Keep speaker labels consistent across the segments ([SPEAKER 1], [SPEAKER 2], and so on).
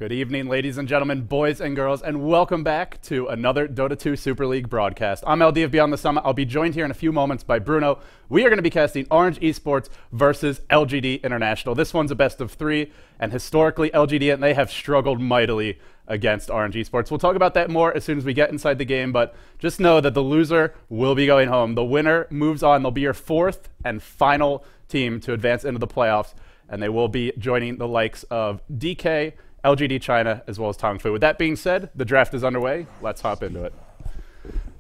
[SPEAKER 1] Good evening, ladies and gentlemen, boys and girls, and welcome back to another Dota 2 Super League broadcast. I'm LD of Beyond the Summit. I'll be joined here in a few moments by Bruno. We are going to be casting Orange Esports versus LGD International. This one's a best of three, and historically, LGD, and they have struggled mightily against Orange Esports. We'll talk about that more as soon as we get inside the game, but just know that the loser will be going home. The winner moves on. They'll be your fourth and final team to advance into the playoffs, and they will be joining the likes of DK, LGD China, as well as Tong Fu. With that being said, the draft is underway. Let's hop into it.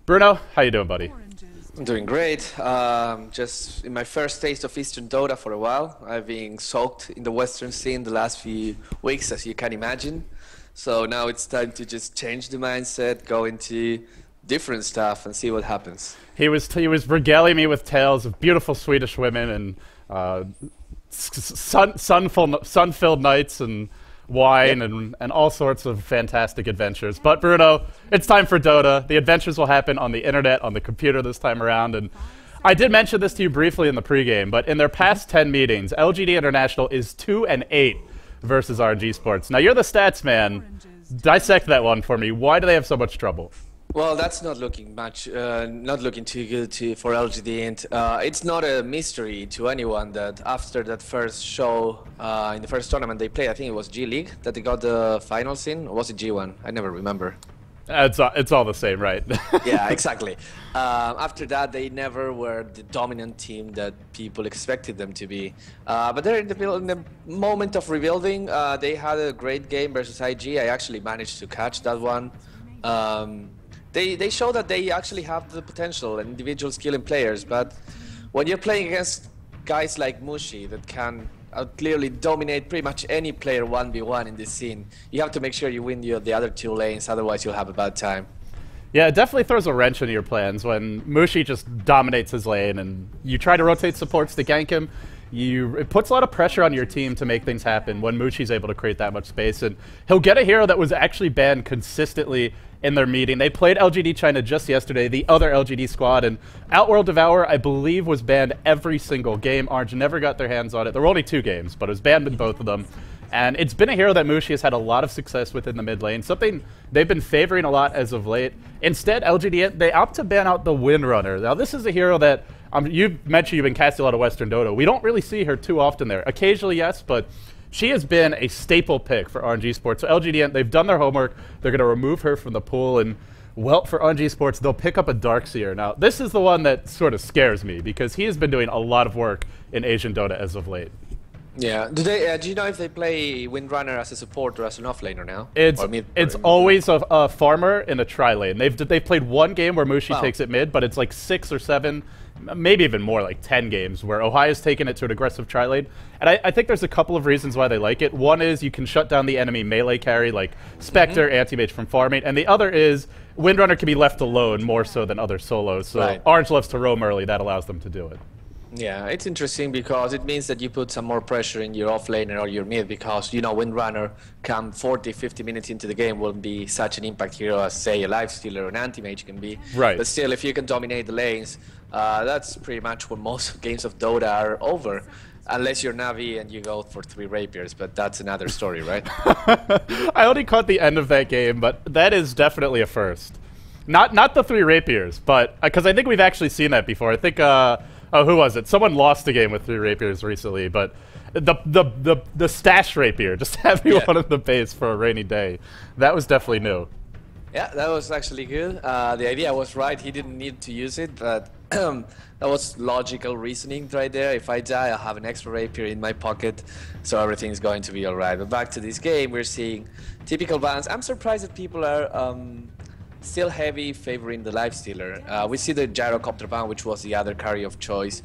[SPEAKER 1] Bruno, how you doing, buddy?
[SPEAKER 2] I'm doing great. Just in my first taste of Eastern Dota for a while. I've been soaked in the Western scene the last few weeks, as you can imagine. So now it's time to just change the mindset, go into different stuff, and see what happens. He was
[SPEAKER 1] regaling me with tales of beautiful Swedish women and sun-filled nights and wine, yep, and all sorts of fantastic adventures. But Bruno, it's time for Dota. The adventures will happen on the internet, on the computer this time around. And I did mention this to you briefly in the pregame, but in their past 10 meetings, LGD International is 2-8 versus Orange Esports. Now, you're the stats man. Dissect that one for me. Why do they have so much trouble?
[SPEAKER 2] Well, that's not looking too good for LGD.int. It's not a mystery to anyone that after that first show in the first tournament they played, I think it was G League, that they got the finals in, or was it G1? I never remember.
[SPEAKER 1] It's all the same, right?
[SPEAKER 2] Yeah, exactly. After that, they never were the dominant team that people expected them to be. But they're in the moment of rebuilding. They had a great game versus IG. I actually managed to catch that one. They show that they actually have the potential and individual skill in players, but when you're playing against guys like MUSHI that can clearly dominate pretty much any player 1v1 in this scene, you have to make sure you win the other two lanes, otherwise you'll have a bad time.
[SPEAKER 1] Yeah, it definitely throws a wrench into your plans when MUSHI just dominates his lane and you try to rotate supports to gank him. It puts a lot of pressure on your team to make things happen when Mushi's able to create that much space, and he'll get a hero that was actually banned consistently in their meeting. They played LGD China just yesterday, the other LGD squad, and Outworld Devour, I believe, was banned every single game. Orange never got their hands on it. There were only 2 games, but it was banned in both of them. And it's been a hero that Mushi has had a lot of success with in the mid lane, something they've been favoring a lot as of late. Instead, LGD, they opt to ban out the Windrunner. Now, this is a hero that you mentioned you've been casting a lot of Western Dota. We don't really see her too often there. Occasionally, yes, but she has been a staple pick for Orange Esports. So LGD, they've done their homework. They're going to remove her from the pool. And, well, for Orange Esports, they'll pick up a Darkseer. Now, this is the one that sort of scares me because he has been doing a lot of work in Asian Dota as of late.
[SPEAKER 2] Yeah. Do you know if they play Windrunner as a support or as an offlaner now?
[SPEAKER 1] It's always a farmer in a tri-lane. They've played one game where Mushi takes it mid, but it's like 6 or 7, maybe even more, like 10 games where Ohia's taken it to an aggressive tri-lane. And I think there's a couple of reasons why they like it. One is you can shut down the enemy melee carry like Spectre, Anti-Mage from farming, and the other is Windrunner can be left alone more so than other solos. So Orange loves to roam early. That allows them to do it.
[SPEAKER 2] Yeah, it's interesting because it means that you put some more pressure in your offlaner or your mid because, you know, Windrunner come 40-50 minutes into the game won't be such an impact hero as, say, a Lifestealer or an Anti-Mage can be.
[SPEAKER 1] Right.
[SPEAKER 2] But still, if you can dominate the lanes, that's pretty much when most games of Dota are over. Unless you're Navi and you go for 3 Rapiers, but that's another story, right?
[SPEAKER 1] I only caught the end of that game, but that is definitely a first. Not the 3 Rapiers, but because I think we've actually seen that before. I think oh, who was it? Someone lost a game with 3 Rapiers recently, but the stash Rapier, just having one in the base for a rainy day, that was definitely new.
[SPEAKER 2] Yeah, that was actually good. The idea was right. He didn't need to use it, but that was logical reasoning right there. If I die, I'll have an extra Rapier in my pocket, so everything's going to be all right. But back to this game, we're seeing typical bans. I'm surprised that people are still heavy favoring the Lifestealer. We see the Gyrocopter ban, which was the other carry of choice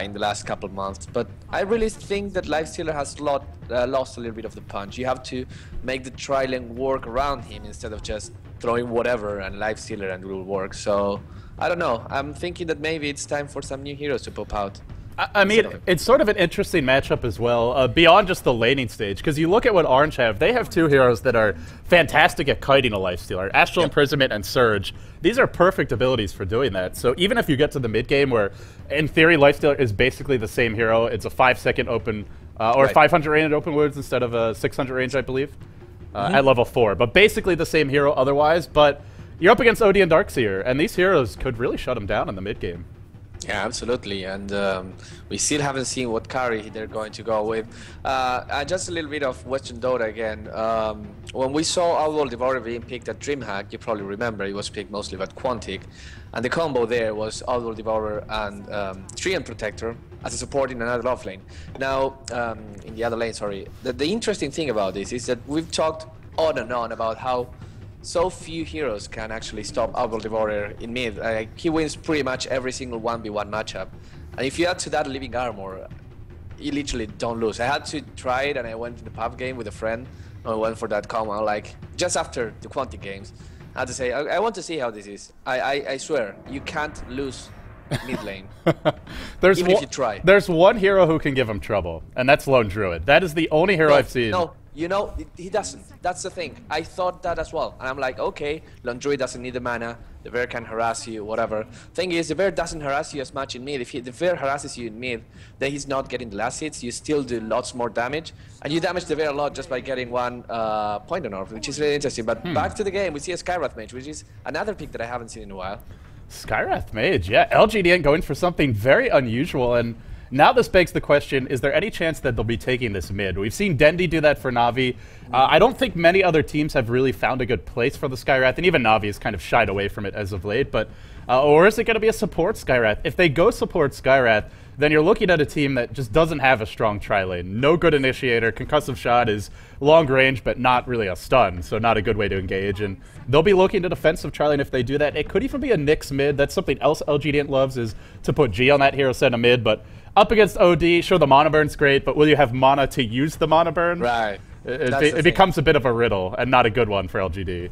[SPEAKER 2] in the last couple of months. But I really think that Lifestealer has lost a little bit of the punch. You have to make the tri-lane work around him instead of just throwing whatever and Lifestealer and it will work. So, I don't know. I'm thinking that maybe it's time for some new heroes to pop out.
[SPEAKER 1] I mean, it's sort of an interesting matchup as well, beyond just the laning stage, because you look at what Orange have. They have 2 heroes that are fantastic at kiting a Lifestealer, Astral Imprisonment and Surge. These are perfect abilities for doing that. So even if you get to the mid game where, in theory, Lifestealer is basically the same hero, it's a 5-second open, or 500 range at open woods instead of a 600 range, I believe. at level 4. But basically the same hero otherwise, but you're up against OD and Darkseer, and these heroes could really shut him down in the mid game.
[SPEAKER 2] Yeah, absolutely, and we still haven't seen what carry they're going to go with. Just a little bit of Western Dota again. When we saw Outworld Devourer being picked at DreamHack, you probably remember it was picked mostly by Quantic, and the combo there was Outworld Devourer and Treant Protector as a support in another offlane. Now, in the other lane, sorry. The interesting thing about this is that we've talked on and on about how so few heroes can actually stop Outworld Devourer in mid. He wins pretty much every single 1v1 matchup. And if you add to that Living Armor, you literally don't lose. I had to try it, and I went to the pub game with a friend. I went for that combo, like, just after the Quantic games. I had to say, I want to see how this is. I swear, you can't lose mid lane. Even if you try.
[SPEAKER 1] There's one hero who can give him trouble, and that's Lone Druid. That is the only hero I've seen.
[SPEAKER 2] No. You know, he doesn't. That's the thing. I thought that as well. And I'm like, okay, Lone Druid doesn't need the mana. The bear can harass you, whatever. Thing is, the bear doesn't harass you as much in mid. If the bear harasses you in mid, then he's not getting the last hits. You still do lots more damage. And you damage the bear a lot just by getting one point on orb, which is really interesting. But back to the game, we see a Skywrath Mage, which is another pick that I haven't seen in a while.
[SPEAKER 1] Skywrath Mage, yeah. LGD.int going for something very unusual, and now this begs the question, is there any chance that they'll be taking this mid? We've seen Dendi do that for Na'Vi. I don't think many other teams have really found a good place for the Skywrath, and even Na'Vi has kind of shied away from it as of late. But or is it going to be a support Skywrath? If they go support Skywrath, then you're looking at a team that just doesn't have a strong tri-lane. No good initiator. Concussive Shot is long range, but not really a stun, so not a good way to engage. And they'll be looking to defensive tri-lane if they do that. It could even be a Nyx mid. That's something else LGD.int loves, is to put G on that hero, send a mid. But up against OD, sure, the mana burn's great, but will you have mana to use the mana burn?
[SPEAKER 2] Right.
[SPEAKER 1] It becomes a bit of a riddle, and not a good one for LGD.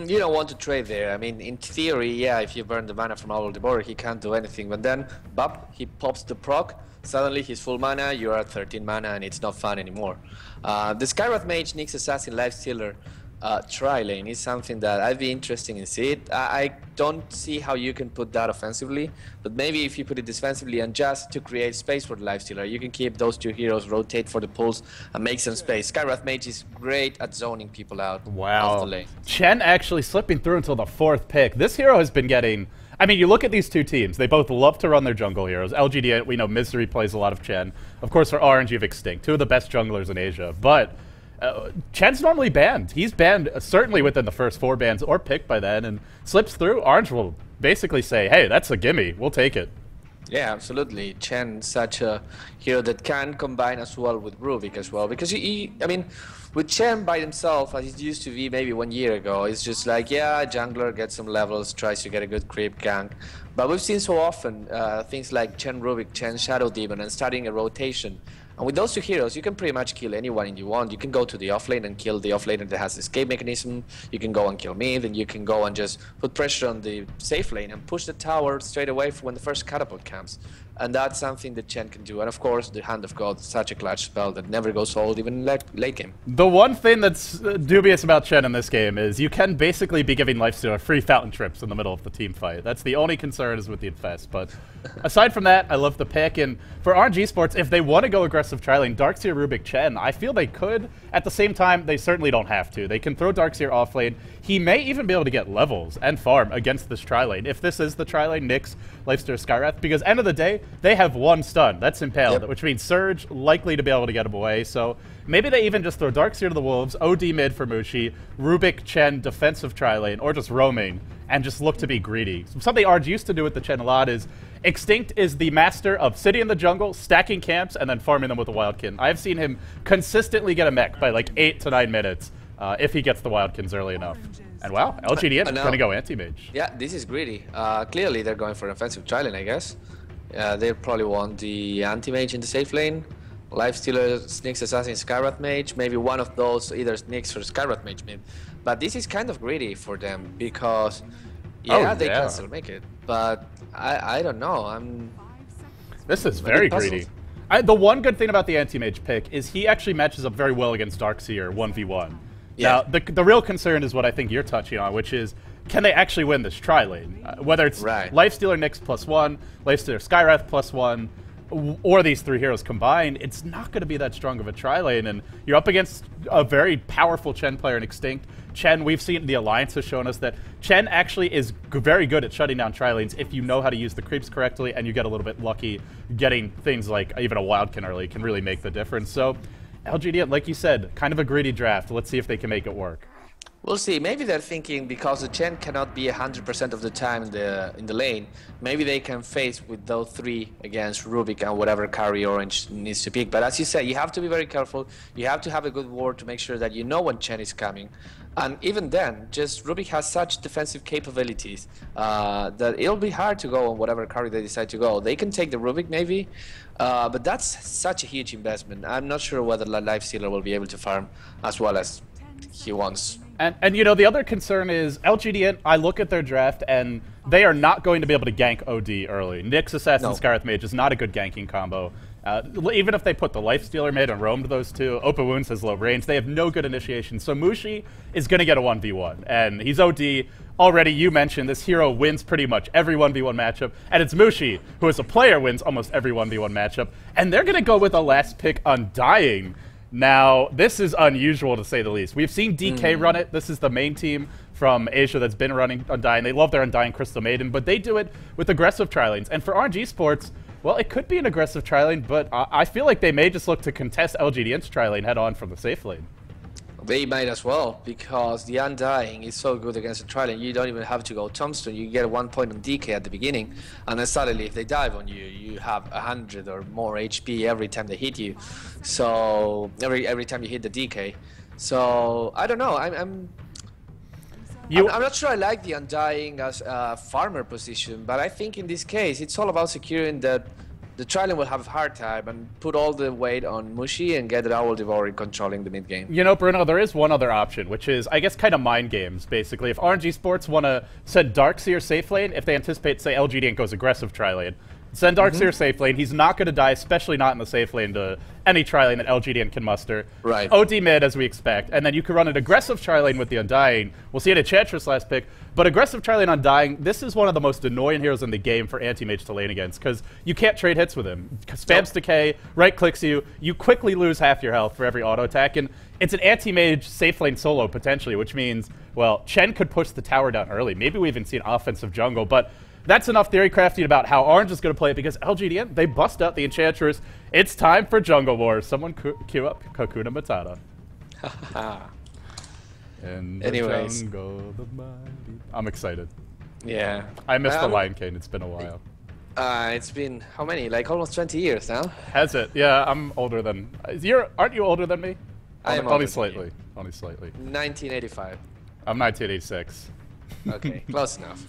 [SPEAKER 2] You don't want to trade there. I mean, in theory, yeah, if you burn the mana from Outworld Devourer, he can't do anything. But then, bop, he pops the proc. Suddenly, he's full mana, you're at 13 mana, and it's not fun anymore. The Skywrath Mage, Nyx Assassin, Lifestealer tri-lane is something that I'd be interested in see it. I don't see how you can put that offensively, but maybe if you put it defensively and just to create space for the Lifestealer, you can keep those two heroes, rotate for the pulls, and make some space. Skywrath Mage is great at zoning people out off the lane.
[SPEAKER 1] Chen actually slipping through until the 4th pick. This hero has been getting... I mean, you look at these two teams. They both love to run their jungle heroes. LGD, we know Misery plays a lot of Chen. Of course, for Orange, you have Extinct, two of the best junglers in Asia. But Chen's normally banned. He's banned certainly within the first 4 bans or picked by then, and slips through. Orange will basically say, hey, that's a gimme. We'll take it.
[SPEAKER 2] Yeah, absolutely. Chen, such a hero that can combine as well with Rubik as well. Because, I mean, with Chen by himself, as it used to be maybe 1 year ago, it's just like, yeah, jungler gets some levels, tries to get a good creep gank. But we've seen so often things like Chen Rubik, Chen Shadow Demon, and starting a rotation. And with those two heroes, you can pretty much kill anyone you want. You can go to the offlane and kill the offlaner that has escape mechanism. You can go and kill mid, and you can go and just put pressure on the safe lane and push the tower straight away when the first catapult comes. And that's something that Chen can do. And of course, the Hand of God is such a clutch spell that never goes old, even late game.
[SPEAKER 1] The one thing that's dubious about Chen in this game is you can basically be giving Lifestealer free fountain trips in the middle of the team fight. That's the only concern is with the Infest. But aside from that, I love the pick. And for RNG Sports, if they want to go aggressive tri-lane, Darkseer, Rubik, Chen, I feel they could. At the same time, they certainly don't have to. They can throw Darkseer off lane. He may even be able to get levels and farm against this tri-lane. If this is the tri-lane, Nyx, Lifestealer, Skywrath, because end of the day, they have one stun. That's Impaled, which means Surge likely to be able to get him away. So maybe they even just throw Darkseer to the Wolves, OD mid for Mushi, Rubik, Chen, defensive tri-lane, or just roaming, and just look to be greedy. Something Arj used to do with the Chen a lot is Extinct is the master of sitting in the jungle, stacking camps, and then farming them with a Wildkin. I've seen him consistently get a mech by like 8 to 9 minutes if he gets the Wildkins early enough. And wow, LGD is going to go anti-mage.
[SPEAKER 2] Yeah, this is greedy. Clearly they're going for an offensive tri-lane, I guess. They probably want the anti-mage in the safe lane. Lifestealer, Nyx Assassin, Skywrath Mage. Maybe one of those, either Nyx or Skywrath Mage mid. But this is kind of greedy for them because, yeah, they can still make it. But I don't know.
[SPEAKER 1] This is very greedy. The one good thing about the anti-mage pick is he actually matches up very well against Darkseer 1v1. Yeah. Now, the real concern is what I think you're touching on, which is, can they actually win this tri-lane? Whether it's Lifestealer Nyx +1, Lifestealer Skywrath +1, or these three heroes combined, it's not going to be that strong of a tri-lane, and you're up against a very powerful Chen player in Extinct. Chen, we've seen the Alliance has shown us that Chen actually is very good at shutting down tri-lanes if you know how to use the creeps correctly, and you get a little bit lucky getting things like even a Wildkin early can really make the difference. So LGD, like you said, kind of a greedy draft. Let's see if they can make it work.
[SPEAKER 2] We'll see. Maybe they're thinking because the Chen cannot be 100% of the time in the lane, maybe they can face with those three against Rubik and whatever carry Orange needs to pick. But as you said, you have to be very careful. You have to have a good ward to make sure that you know when Chen is coming. And even then, just Rubik has such defensive capabilities that it'll be hard to go on whatever carry they decide to go. They can take the Rubik maybe, but that's such a huge investment. I'm not sure whether Lifestealer will be able to farm as well as he wants.
[SPEAKER 1] And you know, the other concern is LGD.int, I look at their draft, and they are not going to be able to gank OD early. Nyx Assassin Scarlet Mage is not a good ganking combo. Even if they put the Lifestealer mid and roamed those two, Open Wounds has low range. They have no good initiation. So MUSHI is going to get a 1v1. And he's OD. Already, you mentioned this hero wins pretty much every 1v1 matchup. And it's MUSHI, who as a player wins almost every 1v1 matchup. And they're going to go with a last pick Undying. Now, this is unusual to say the least. We've seen DK run it. This is the main team from Asia that's been running Undying. They love their Undying Crystal Maiden, but they do it with aggressive tri-lanes. And for RNG Sports, well, it could be an aggressive tri-lane, but I feel like they may just look to contest LGD.int's tri-lane head-on from the safe lane.
[SPEAKER 2] They might as well, because the Undying is so good against a tri-lane. You don't even have to go Tombstone. You get 1 point on DK at the beginning, and then suddenly if they dive on you, you have 100 or more HP every time they hit you. So every time you hit the DK. So I don't know. I'm not sure I like the Undying as a farmer position, but I think in this case it's all about securing that the tri-lane will have a hard time and put all the weight on MUSHI and get the Owl Devourer controlling the mid game. You
[SPEAKER 1] know, Bruno, there is one other option, which is, I guess, kind of mind games, basically. If RNG Sports want to send Darkseer safe lane, if they anticipate, say, LGD.int goes aggressive tri-lane, send Darkseer safe lane. He's not going to die, especially not in the safe lane, to any tri-lane that LGD.int can muster.
[SPEAKER 2] Right.
[SPEAKER 1] OD mid, as we expect. And then you can run an aggressive tri-lane with the Undying. We'll see it at Enchantress last pick. But aggressive tri-lane Undying, this is one of the most annoying heroes in the game for anti-mage to lane against, because you can't trade hits with him. Spams decay, right-clicks you, you quickly lose half your health for every auto attack, and it's an anti-mage safe lane solo, potentially, which means, well, Chen could push the tower down early. Maybe we even see an offensive jungle, but that's enough theory crafting about how Orange is going to play it, because LGD.int, they bust out the Enchantress. It's time for Jungle Wars. Someone queue up Kakuna Matata. In the jungle, the mighty. I'm excited.
[SPEAKER 2] Yeah.
[SPEAKER 1] I missed the Lion King. It's been a while.
[SPEAKER 2] It's been, how many? Like almost 20 years now?
[SPEAKER 1] Has it? Yeah, I'm older than... Aren't you older than me?
[SPEAKER 2] I am
[SPEAKER 1] only slightly. Only slightly.
[SPEAKER 2] 1985.
[SPEAKER 1] I'm 1986.
[SPEAKER 2] Okay, close enough.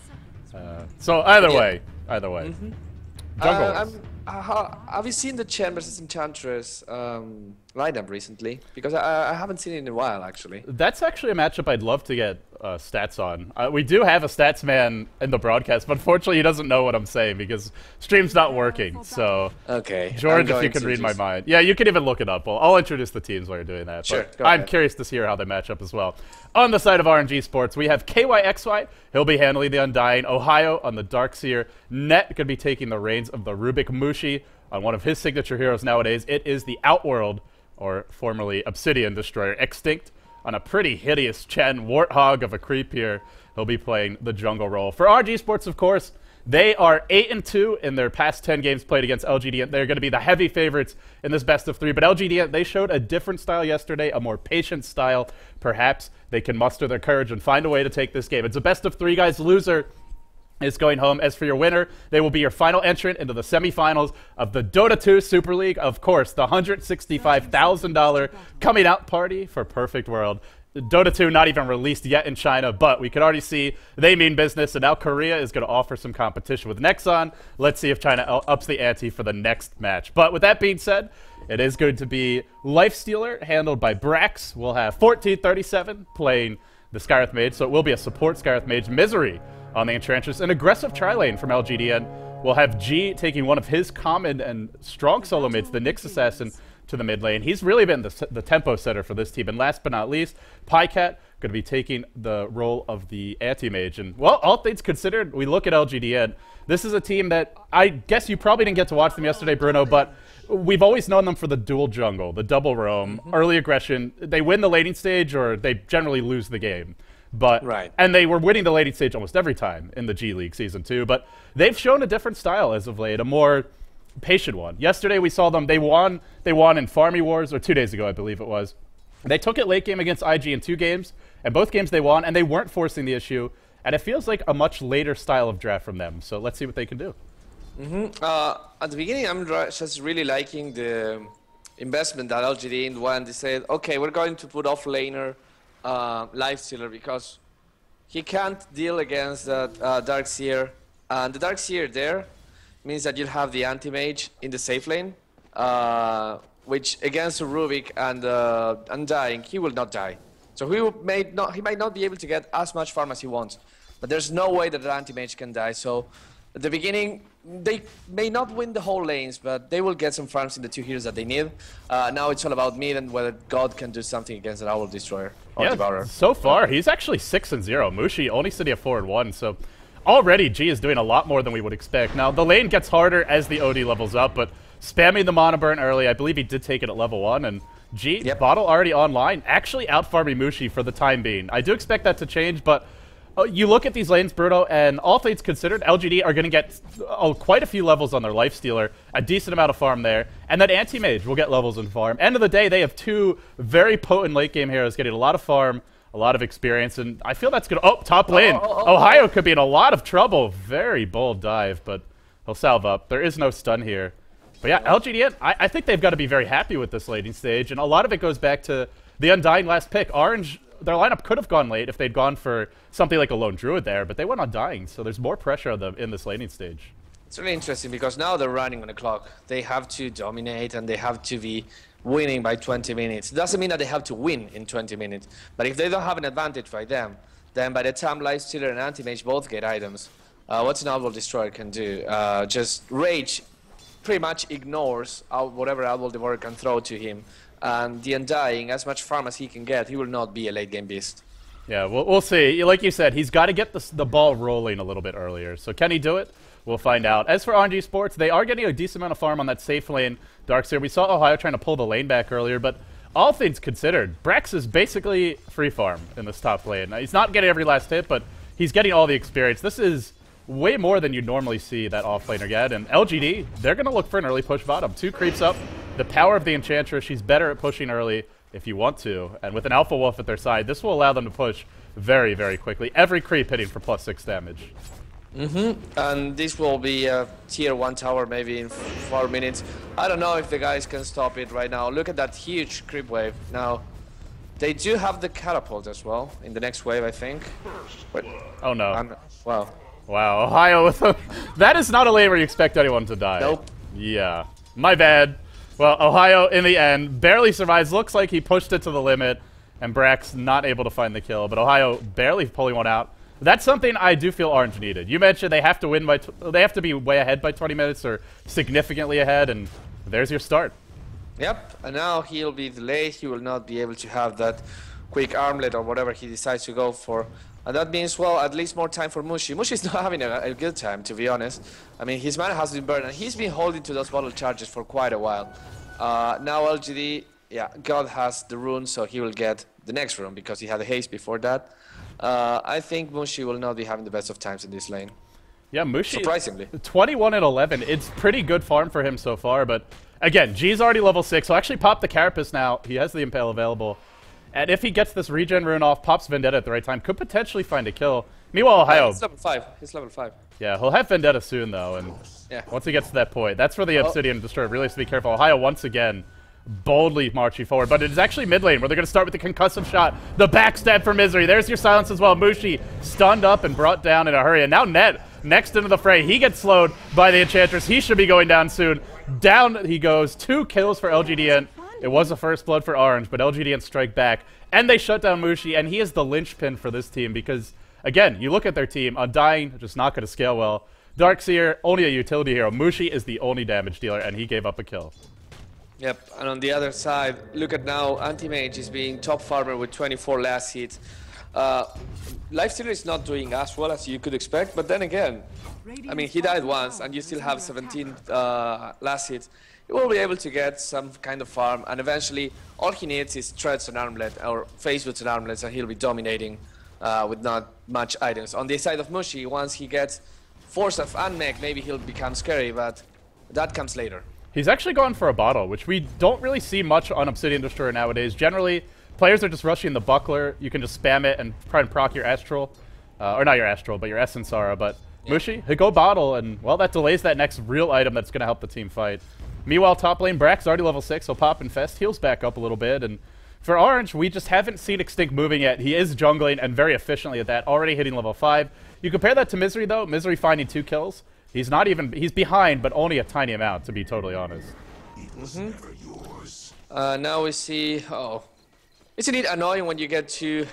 [SPEAKER 1] So either way. Jungle Wars.
[SPEAKER 2] Have you seen the Chen versus Enchantress lineup recently? Because I haven't seen it in a while, actually.
[SPEAKER 1] That's actually a matchup I'd love to get stats on. We do have a stats man in the broadcast, but unfortunately he doesn't know what I'm saying because stream's not working. So,
[SPEAKER 2] okay,
[SPEAKER 1] George, if you can read my mind. Yeah, you can even look it up. I'll introduce the teams while you're doing that.
[SPEAKER 2] Sure,
[SPEAKER 1] but I'm curious to hear how they match up as well. On the side of RNG Sports, we have KYXY. He'll be handling the Undying. Ohio on the Darkseer. Net going to be taking the reins of the Rubik MUSHI on one of his signature heroes nowadays. It is the Outworld, or formerly Obsidian Destroyer, Extinct. On a pretty hideous Chen Warthog of a creep here, he'll be playing the jungle role. For RG Sports, of course, they are 8-2 in their past 10 games played against LGD.int. They're going to be the heavy favorites in this best of 3. But LGD.int, they showed a different style yesterday, a more patient style. Perhaps they can muster their courage and find a way to take this game. It's a best of 3, guys. Loser is going home. As for your winner, they will be your final entrant into the semifinals of the Dota 2 Super League. Of course, the $165,000 coming out party for Perfect World. Dota 2 not even released yet in China, but we could already see they mean business, and now Korea is going to offer some competition with Nexon. Let's see if China ups the ante for the next match. But with that being said, it is going to be Lifestealer, handled by Brax. We'll have 1437 playing the Skyreth Mage, so it will be a support Skyreth Mage. Misery on the Enchantress. An aggressive tri-lane from LGD.int. We'll have G taking one of his common and strong solo mids, the Nyx Assassin, to the mid lane. He's really been the tempo setter for this team. And last but not least, Pycat going to be taking the role of the anti-mage. And, well, all things considered, we look at LGD.int. This is a team that I guess you probably didn't get to watch them yesterday, Bruno, but we've always known them for the dual jungle, the double roam, early aggression. They win the laning stage or they generally lose the game. But and they were winning the laning stage almost every time in the G League Season 2, but they've shown a different style as of late, a more patient one. Yesterday we saw them, they won in Farmy Wars, or 2 days ago I believe it was. They took it late game against IG in 2 games, and both games they won, and they weren't forcing the issue, and it feels like a much later style of draft from them, so let's see what they can do.
[SPEAKER 2] At the beginning, I'm just really liking the investment that LGD went. They said, okay, we're going to put off laner Lifestealer because he can't deal against the Darkseer. And the Darkseer there means that you'll have the anti-mage in the safe lane, which against Rubik and Undying, he will not die. So he might not be able to get as much farm as he wants. But there's no way that the anti-mage can die. So at the beginning, they may not win the whole lanes, but they will get some farms in the 2 heroes that they need. Now it's all about mid and whether God can do something against an Owl Destroyer or Devourer.
[SPEAKER 1] So far, he's actually 6-0. MUSHI only sitting at 4-1, so already G is doing a lot more than we would expect. Now, the lane gets harder as the OD levels up, but spamming the Mana Burn early, I believe he did take it at level 1, and G, bottle already online, actually out-farming MUSHI for the time being. I do expect that to change, but you look at these lanes, Bruno, and all things considered, LGD are going to get quite a few levels on their Lifestealer, a decent amount of farm there, and that Anti-Mage will get levels in farm. End of the day, they have 2 very potent late-game heroes getting a lot of farm, a lot of experience, and I feel that's going to... Oh, top lane! Ohio could be in a lot of trouble. Very bold dive, but he'll salve up. There is no stun here. But yeah, LGD, I think they've got to be very happy with this laning stage, and a lot of it goes back to the Undying last pick. Orange... Their lineup could have gone late if they'd gone for something like a lone druid there, but they went on dying, so there's more pressure on them in this laning stage.
[SPEAKER 2] It's really interesting because now they're running on the clock. They have to dominate and they have to be winning by 20 minutes. It doesn't mean that they have to win in 20 minutes, but if they don't have an advantage by them, then by the time Lifestealer and Anti-Mage both get items, what's an Owl Destroyer can do? Just Rage pretty much ignores whatever Owl Devourer can throw to him. And the Undying, as much farm as he can get, he will not be a late-game beast.
[SPEAKER 1] Yeah, we'll see. Like you said, he's got to get the ball rolling a little bit earlier. So can he do it? We'll find out. As for RNG Sports, they are getting a decent amount of farm on that safe lane, Darkseer. We saw Ohio trying to pull the lane back earlier, but all things considered, Brex is basically free farm in this top lane. He's not getting every last hit, but he's getting all the experience. This is way more than you normally see that offlaner get. And LGD, they're going to look for an early push bottom. 2 creeps up. The power of the Enchantress, she's better at pushing early if you want to. And with an Alpha Wolf at their side, this will allow them to push very, very quickly. Every creep hitting for +6 damage.
[SPEAKER 2] And this will be a tier 1 tower maybe in 4 minutes. I don't know if the guys can stop it right now. Look at that huge creep wave. Now, they do have the catapult as well in the next wave, I think. But,
[SPEAKER 1] oh no.
[SPEAKER 2] Wow.
[SPEAKER 1] Wow, Ohio with a... That is not a lane where you expect anyone to die.
[SPEAKER 2] Nope.
[SPEAKER 1] Yeah. My bad. Well, Ohio, in the end, barely survives. Looks like he pushed it to the limit, and Brax not able to find the kill. But Ohio barely pulling one out. That's something I do feel Orange needed. You mentioned they have to win by... They have to be way ahead by 20 minutes or significantly ahead, and there's your start.
[SPEAKER 2] Yep, and now he'll be delayed. He will not be able to have that quick armlet or whatever he decides to go for. And that means, well, at least more time for MUSHI. MUSHI's not having a good time, to be honest. I mean, his mana has been burned, and he's been holding to those bottle charges for quite a while. Now LGD, yeah, God has the rune, so he will get the next rune because he had a haste before that. I think MUSHI will not be having the best of times in this lane.
[SPEAKER 1] Yeah, MUSHI,
[SPEAKER 2] surprisingly.
[SPEAKER 1] 21 and 11. It's pretty good farm for him so far, but again, G's already level 6. He'll actually pop the Carapace now. He has the Impale available. And if he gets this regen rune off, pops Vendetta at the right time, could potentially find a kill. Meanwhile, Ohio...
[SPEAKER 2] He's level 5. He's level 5.
[SPEAKER 1] Yeah, he'll have Vendetta soon, though, and once he gets to that point, that's where the Obsidian Destroyer really has to be careful. Ohio, once again, boldly marching forward, but it is actually mid lane, where they're going to start with the concussive shot. The backstab for Misery. There's your silence as well. MUSHI stunned up and brought down in a hurry, and now Net next into the fray. He gets slowed by the Enchantress. He should be going down soon. Down he goes. 2 kills for LGD.int. It was a first blood for Orange, but LGD.int strike back, and they shut down MUSHI, and he is the linchpin for this team because, again, you look at their team, Undying, just not going to scale well. Darkseer, only a utility hero. MUSHI is the only damage dealer, and he gave up a kill.
[SPEAKER 2] Yep, and on the other side, look at now, Anti-Mage is being top farmer with 24 last hits. Lifestealer is not doing as well as you could expect, but then again, I mean, he died once, and you still have 17 last hits. He will be able to get some kind of farm, and eventually, all he needs is treads and armlet, or phase boots and armlets, and he'll be dominating with not much items. On the side of Mushi, once he gets Force of and Mech, maybe he'll become scary, but that comes later.
[SPEAKER 1] He's actually going for a bottle, which we don't really see much on Obsidian Destroyer nowadays. Generally, players are just rushing the buckler. You can just spam it and try and proc your Astral. Or not your Astral, but your Essence Aura. But yeah. Mushi, he'll go bottle, and, well, that delays that next real item that's going to help the team fight. Meanwhile, top lane, Brack's already level 6, so Pop Infest heals back up a little bit. And for Orange, we just haven't seen Extinct moving yet. He is jungling, and very efficiently at that, already hitting level 5. You compare that to Misery, though. Misery finding 2 kills. He's not even... He's behind, but only a tiny amount, to be totally honest.
[SPEAKER 2] Now we see... Oh. Isn't it annoying when you get to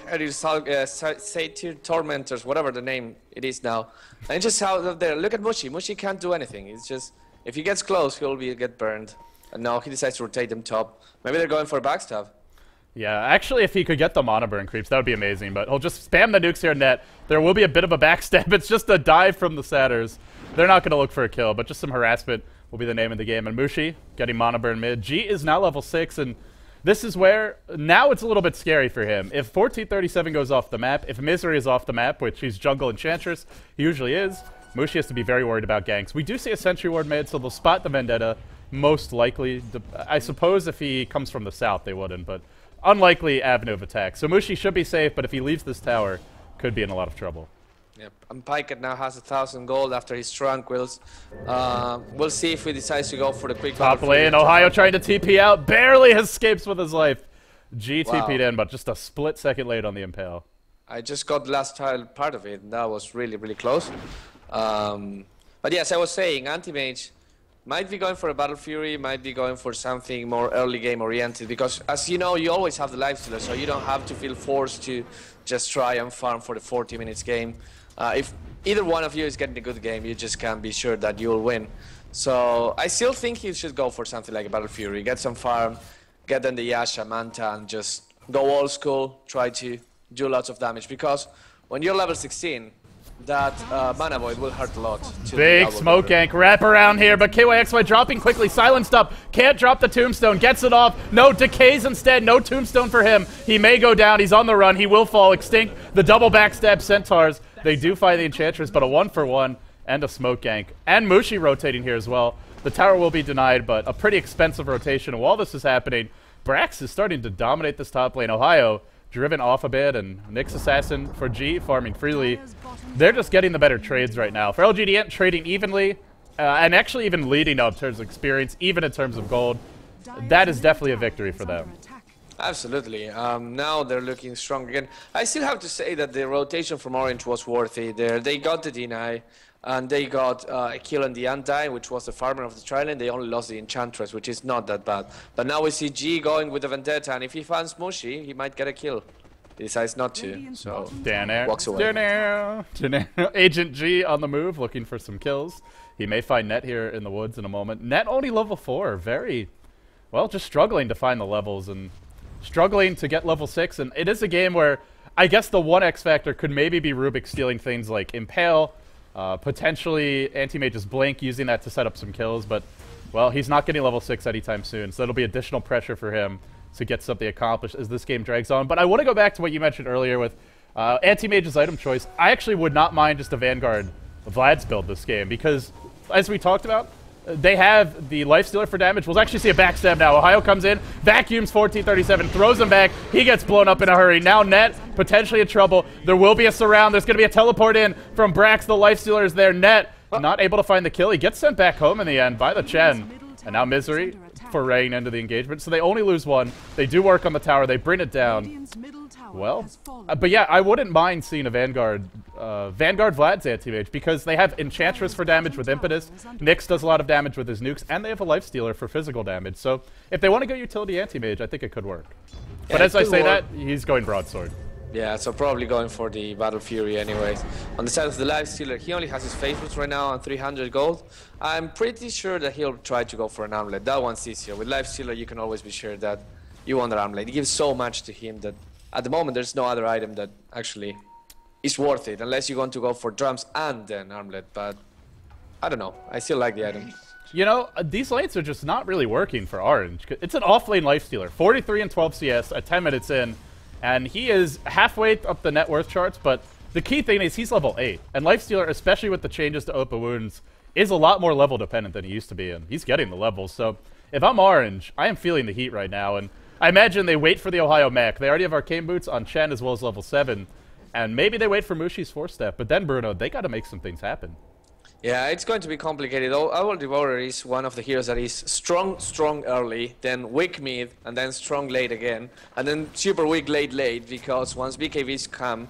[SPEAKER 2] Satyr Tormentors, whatever the name it is now, and just out there, look at Mushi. Mushi can't do anything. It's just, if he gets close, he'll get burned. And now he decides to rotate them top. Maybe they're going for a backstab.
[SPEAKER 1] Yeah, actually, if he could get the mana burn creeps, that would be amazing. But he'll just spam the nukes here in net. There will be a bit of a backstab. It's just a dive from the Satyrs. They're not going to look for a kill, but just some harassment will be the name of the game. And Mushi getting mana burn mid. G is now level 6, and this is where, now it's a little bit scary for him. If 1437 goes off the map, if Misery is off the map, which he's jungle Enchantress, he usually is, Mushi has to be very worried about ganks. We do see a Sentry Ward mid, so they'll spot the Vendetta, most likely. I suppose if he comes from the south, they wouldn't, but unlikely avenue of attack. So Mushi should be safe, but if he leaves this tower, could be in a lot of trouble.
[SPEAKER 2] Yep, and Pyket now has 1,000 gold after his tranquils. We'll see if he decides to go for the quick
[SPEAKER 1] top lane. Ohio trying to TP out, barely escapes with his life. G TP'd in, but just a split second late on the Impale.
[SPEAKER 2] I just got the last part of it, and that was really, really close. But yes, I was saying, Anti-Mage might be going for a Battle Fury, might be going for something more early game oriented, because as you know, you always have the Lifestealer, so you don't have to feel forced to just try and farm for the 40 minutes game. If either one of you is getting a good game, you just can't be sure that you'll win. So I still think he should go for something like a Battle Fury, get some farm, get in the Yasha, Manta, and just go old school, try to do lots of damage, because when you're level 16, that mana void will hurt a lot.
[SPEAKER 1] Big smoke gank wrap around here, but KYXY dropping quickly, silenced up, can't drop the tombstone, gets it off, no, decays instead, no tombstone for him. He may go down, he's on the run, he will fall, Extinct, the double backstab Centaurs. They do find the Enchantress, but a 1-for-1 and a smoke gank. And Mushi rotating here as well. The tower will be denied, but a pretty expensive rotation. And while this is happening, Brax is starting to dominate this top lane. Ohio driven off a bit, and Nyx Assassin for G farming freely. They're just getting the better trades right now. For LGD.int, trading evenly, and actually even leading up in terms of experience, even in terms of gold. That is definitely a victory for them.
[SPEAKER 2] Absolutely. Now they're looking strong again. I still have to say that the rotation from Orange was worthy there. They got the deny, and they got a kill on the Anti, which was the farmer of the Trilane. They only lost the Enchantress, which is not that bad. But now we see G going with the Vendetta, and if he finds Mushi, he might get a kill. He decides not to, so walks away.
[SPEAKER 1] Agent G on the move, looking for some kills. He may find Net here in the woods in a moment. Net only level 4, very, well, just struggling to find the levels, and struggling to get level 6, and it is a game where I guess the one X factor could maybe be Rubik stealing things like Impale, potentially Anti-Mage's Blink, using that to set up some kills, but, well, he's not getting level 6 anytime soon, so that'll be additional pressure for him to get something accomplished as this game drags on. But I want to go back to what you mentioned earlier with Anti-Mage's item choice. I actually would not mind just a Vanguard Vlad's build this game, because, as we talked about, they have the Lifestealer for damage. We'll actually see a backstab now. Ohio comes in, vacuums 1437, throws him back. He gets blown up in a hurry. Now Net potentially in trouble. There will be a surround. There's going to be a teleport in from Brax. The Lifestealer is there. Net not able to find the kill. He gets sent back home in the end by the Chen. And now Misery foraying into the engagement. So they only lose one. They do work on the tower. They bring it down. Well, but yeah, I wouldn't mind seeing a Vanguard Vlad's Anti-Mage, because they have Enchantress for damage with Impetus, Nyx does a lot of damage with his nukes, and they have a Lifestealer for physical damage. So if they want to go utility Anti-Mage, I think it could work. But as I say that, he's going Broadsword.
[SPEAKER 2] Yeah, so probably going for the Battle Fury anyways. On the side of the Lifestealer, he only has his favorites right now on 300 gold. I'm pretty sure that he'll try to go for an armlet. That one's easier. With Lifestealer, you can always be sure that you want an armlet. It gives so much to him that at the moment, there's no other item that actually is worth it, unless you want to go for drums and then armlet, but I don't know. I still like the item.
[SPEAKER 1] You know, these lanes are just not really working for Orange. It's an off-lane lifestealer. 43 and 12 CS at 10 minutes in, and he is halfway up the net worth charts, but the key thing is he's level 8. And lifestealer, especially with the changes to open wounds, is a lot more level dependent than he used to be, and he's getting the levels. So if I'm Orange, I am feeling the heat right now, and I imagine they wait for the Ohio mech. They already have Arcane Boots on Chen as well as level 7, and maybe they wait for Mushi's 4-step, but then Bruno, they got to make some things happen.
[SPEAKER 2] Yeah, it's going to be complicated. Our Devourer is one of the heroes that is strong early, then weak mid, and then strong late again, and then super weak late, because once BKBs come,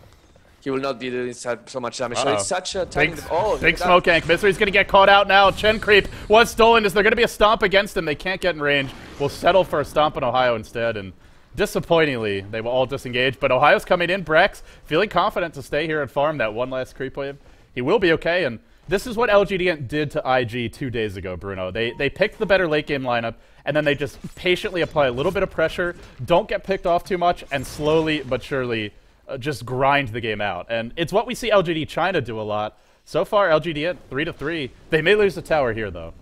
[SPEAKER 2] he will not be doing so much damage. So it's such a tiny...
[SPEAKER 1] Big smoke gank. Misery's going to get caught out now. Chen creep was stolen. Is there going to be a stomp against him? They can't get in range. We'll settle for a stomp on Ohio instead, and disappointingly, they will all disengage, but Ohio's coming in. Brex feeling confident to stay here and farm that one last creep wave. He will be okay, and this is what LGD.int did to IG 2 days ago, Bruno. They picked the better late game lineup, and then they just patiently apply a little bit of pressure, don't get picked off too much, and slowly but surely just grind the game out. And it's what we see LGD China do a lot. So far, LGD.int 3-3. They may lose the tower here, though.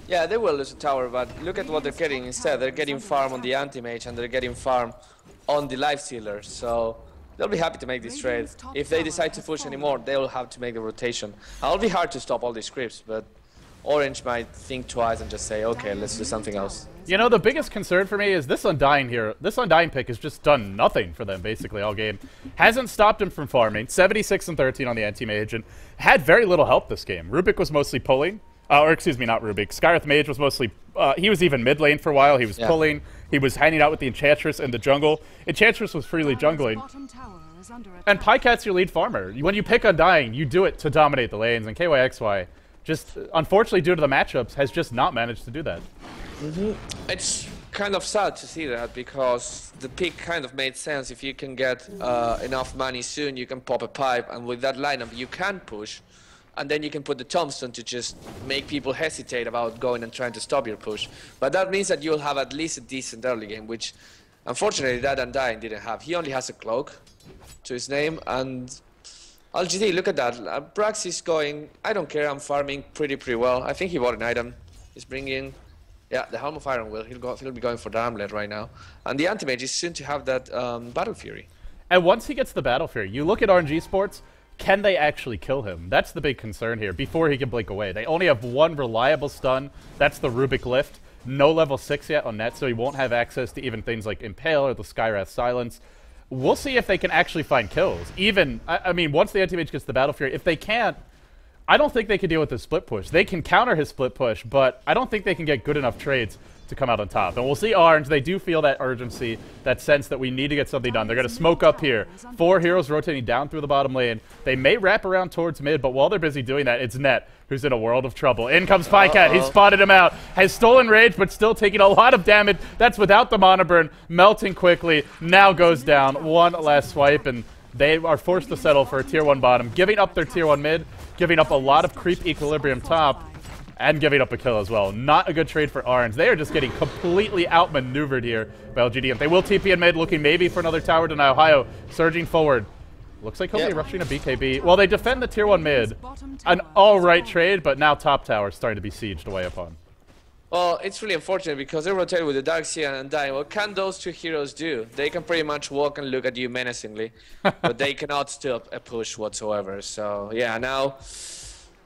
[SPEAKER 2] Yeah, they will lose the tower, but look at what they're getting instead. They're getting farm on the anti-mage, and they're getting farm on the lifestealer, so they'll be happy to make this trade. If they decide to push anymore, they'll have to make the rotation. It'll be hard to stop all these creeps, but Orange might think twice and just say, okay, let's do something else.
[SPEAKER 1] You know, the biggest concern for me is this Undying here. This Undying pick has just done nothing for them, basically, all game. Hasn't stopped him from farming. 76 and 13 on the anti-mage, and had very little help this game. Rubik was mostly pulling. Or excuse me, not Rubik. Skyreth Mage was mostly... he was even mid lane for a while. He was pulling. He was hanging out with the Enchantress in the jungle. Enchantress was freely jungling. And Pycat's your lead farmer. When you pick Undying, you do it to dominate the lanes. And KYXY, just unfortunately due to the matchups, has just not managed to do that.
[SPEAKER 2] It's kind of sad to see that, because the pick kind of made sense. If you can get enough money soon, you can pop a pipe, and with that lineup, you can push. And then you can put the Tombstone to just make people hesitate about going and trying to stop your push. But that means that you'll have at least a decent early game, which unfortunately that Undying didn't have. He only has a cloak to his name, and LGD, look at that. Brax is going, I don't care, I'm farming pretty well. I think he bought an item. He's bringing, yeah, the Helm of Iron Will. He'll be going for the Armlet right now. And the Anti-Mage is soon to have that Battle Fury.
[SPEAKER 1] And once he gets the Battle Fury, you look at RNG Sports, can they actually kill him? That's the big concern here, before he can blink away. They only have one reliable stun, that's the Rubik Lift. No level 6 yet on net, so he won't have access to even things like Impale or the Skywrath Silence. We'll see if they can actually find kills. Even, I mean, once the Anti-Mage gets the Battle Fury, if they can't, I don't think they can deal with his split push. They can counter his split push, but I don't think they can get good enough trades to come out on top. And we'll see Orange, they do feel that urgency, that sense that we need to get something done. They're going to smoke up here. 4 heroes rotating down through the bottom lane. They may wrap around towards mid, but while they're busy doing that, it's Net who's in a world of trouble. In comes Pycat. He spotted him out. Has stolen rage, but still taking a lot of damage. That's without the mana burn. Melting quickly. Now goes down. One last swipe, and they are forced to settle for a tier 1 bottom, giving up their tier 1 mid, giving up a lot of creep equilibrium top, and giving up a kill as well. Not a good trade for Orange. They are just getting completely outmaneuvered here by LGD. They will TP in mid, looking maybe for another tower deny. Ohio surging forward. Looks like he'll be rushing a BKB. Well, they defend the tier 1 mid. An alright trade, but now top tower is starting to be sieged away upon.
[SPEAKER 2] Well, it's really unfortunate because they rotate with the Darkseer and Undying. What can those two heroes do? They can pretty much walk and look at you menacingly, but they cannot stop a push whatsoever. So, yeah, now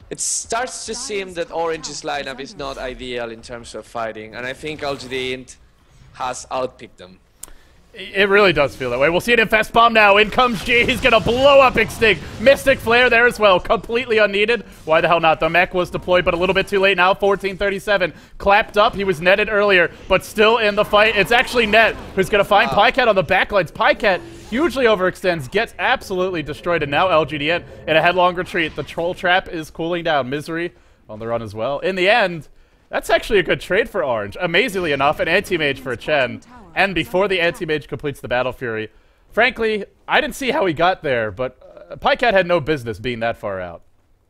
[SPEAKER 2] it starts to seem that Orange's lineup is not ideal in terms of fighting, and I think LGD.int has outpicked them.
[SPEAKER 1] It really does feel that way. We'll see it in Fast Bomb now. In comes G. He's going to blow up Extinct. Mystic Flare there as well. Completely unneeded. Why the hell not? The mech was deployed, but a little bit too late now. 1437. Clapped up. He was netted earlier, but still in the fight. It's actually Net who's going to find Pycat on the backlines. Pycat hugely overextends, gets absolutely destroyed, and now LGD.int in a headlong retreat. The Troll Trap is cooling down. Misery on the run as well. In the end, that's actually a good trade for Orange. Amazingly enough, an Anti-Mage for a Chen. And before the Anti-Mage completes the Battle Fury, frankly, I didn't see how he got there, but Pycat had no business being that far out.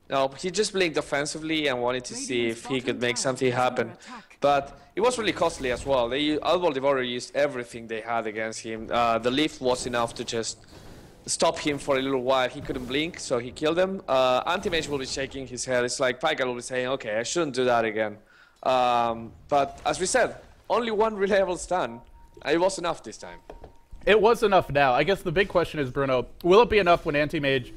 [SPEAKER 2] No, he just blinked offensively and wanted to see if he could make something happen. But it was really costly as well. Albo Devourer used everything they had against him. The lift was enough to just stop him for a little while. He couldn't blink, so he killed him. Anti-Mage will be shaking his head. It's like Pycat will be saying, okay, I shouldn't do that again. But as we said, only one reliable stun. It was enough this time.
[SPEAKER 1] It was enough now. I guess the big question is, Bruno, will it be enough when Anti-Mage,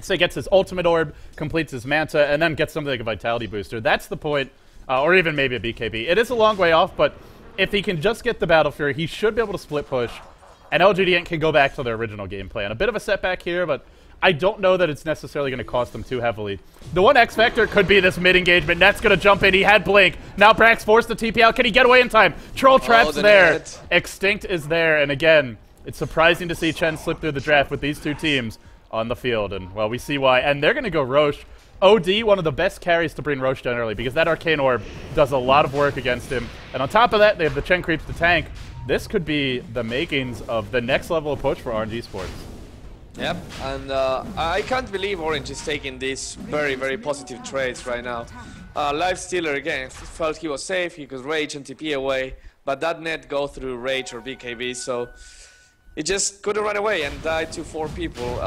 [SPEAKER 1] say, gets his ultimate orb, completes his Manta, and then gets something like a Vitality Booster? That's the point, or even maybe a BKB. It is a long way off, but if he can just get the Battle Fury, he should be able to split push, and LGD.int can go back to their original game plan. A bit of a setback here, but I don't know that it's necessarily going to cost them too heavily. The one X factor could be this mid engagement. Net's going to jump in. He had Blink. Now Brax forced the TP out. Can he get away in time? Troll Trap's there. Net. Extinct is there. And again, it's surprising to see Chen slip through the draft with these two teams on the field. And, well, we see why. And they're going to go Roche. OD, one of the best carries to bring Roche down early because that Arcane Orb does a lot of work against him. And on top of that, they have the Chen creeps to tank. This could be the makings of the next level of push for RNG Sports.
[SPEAKER 2] Yep, and I can't believe Orange is taking these very, very positive trades right now. Lifestealer, again, felt he was safe, he could Rage and TP away, but that net go through Rage or BKB, so it just couldn't run away and died to 4 people.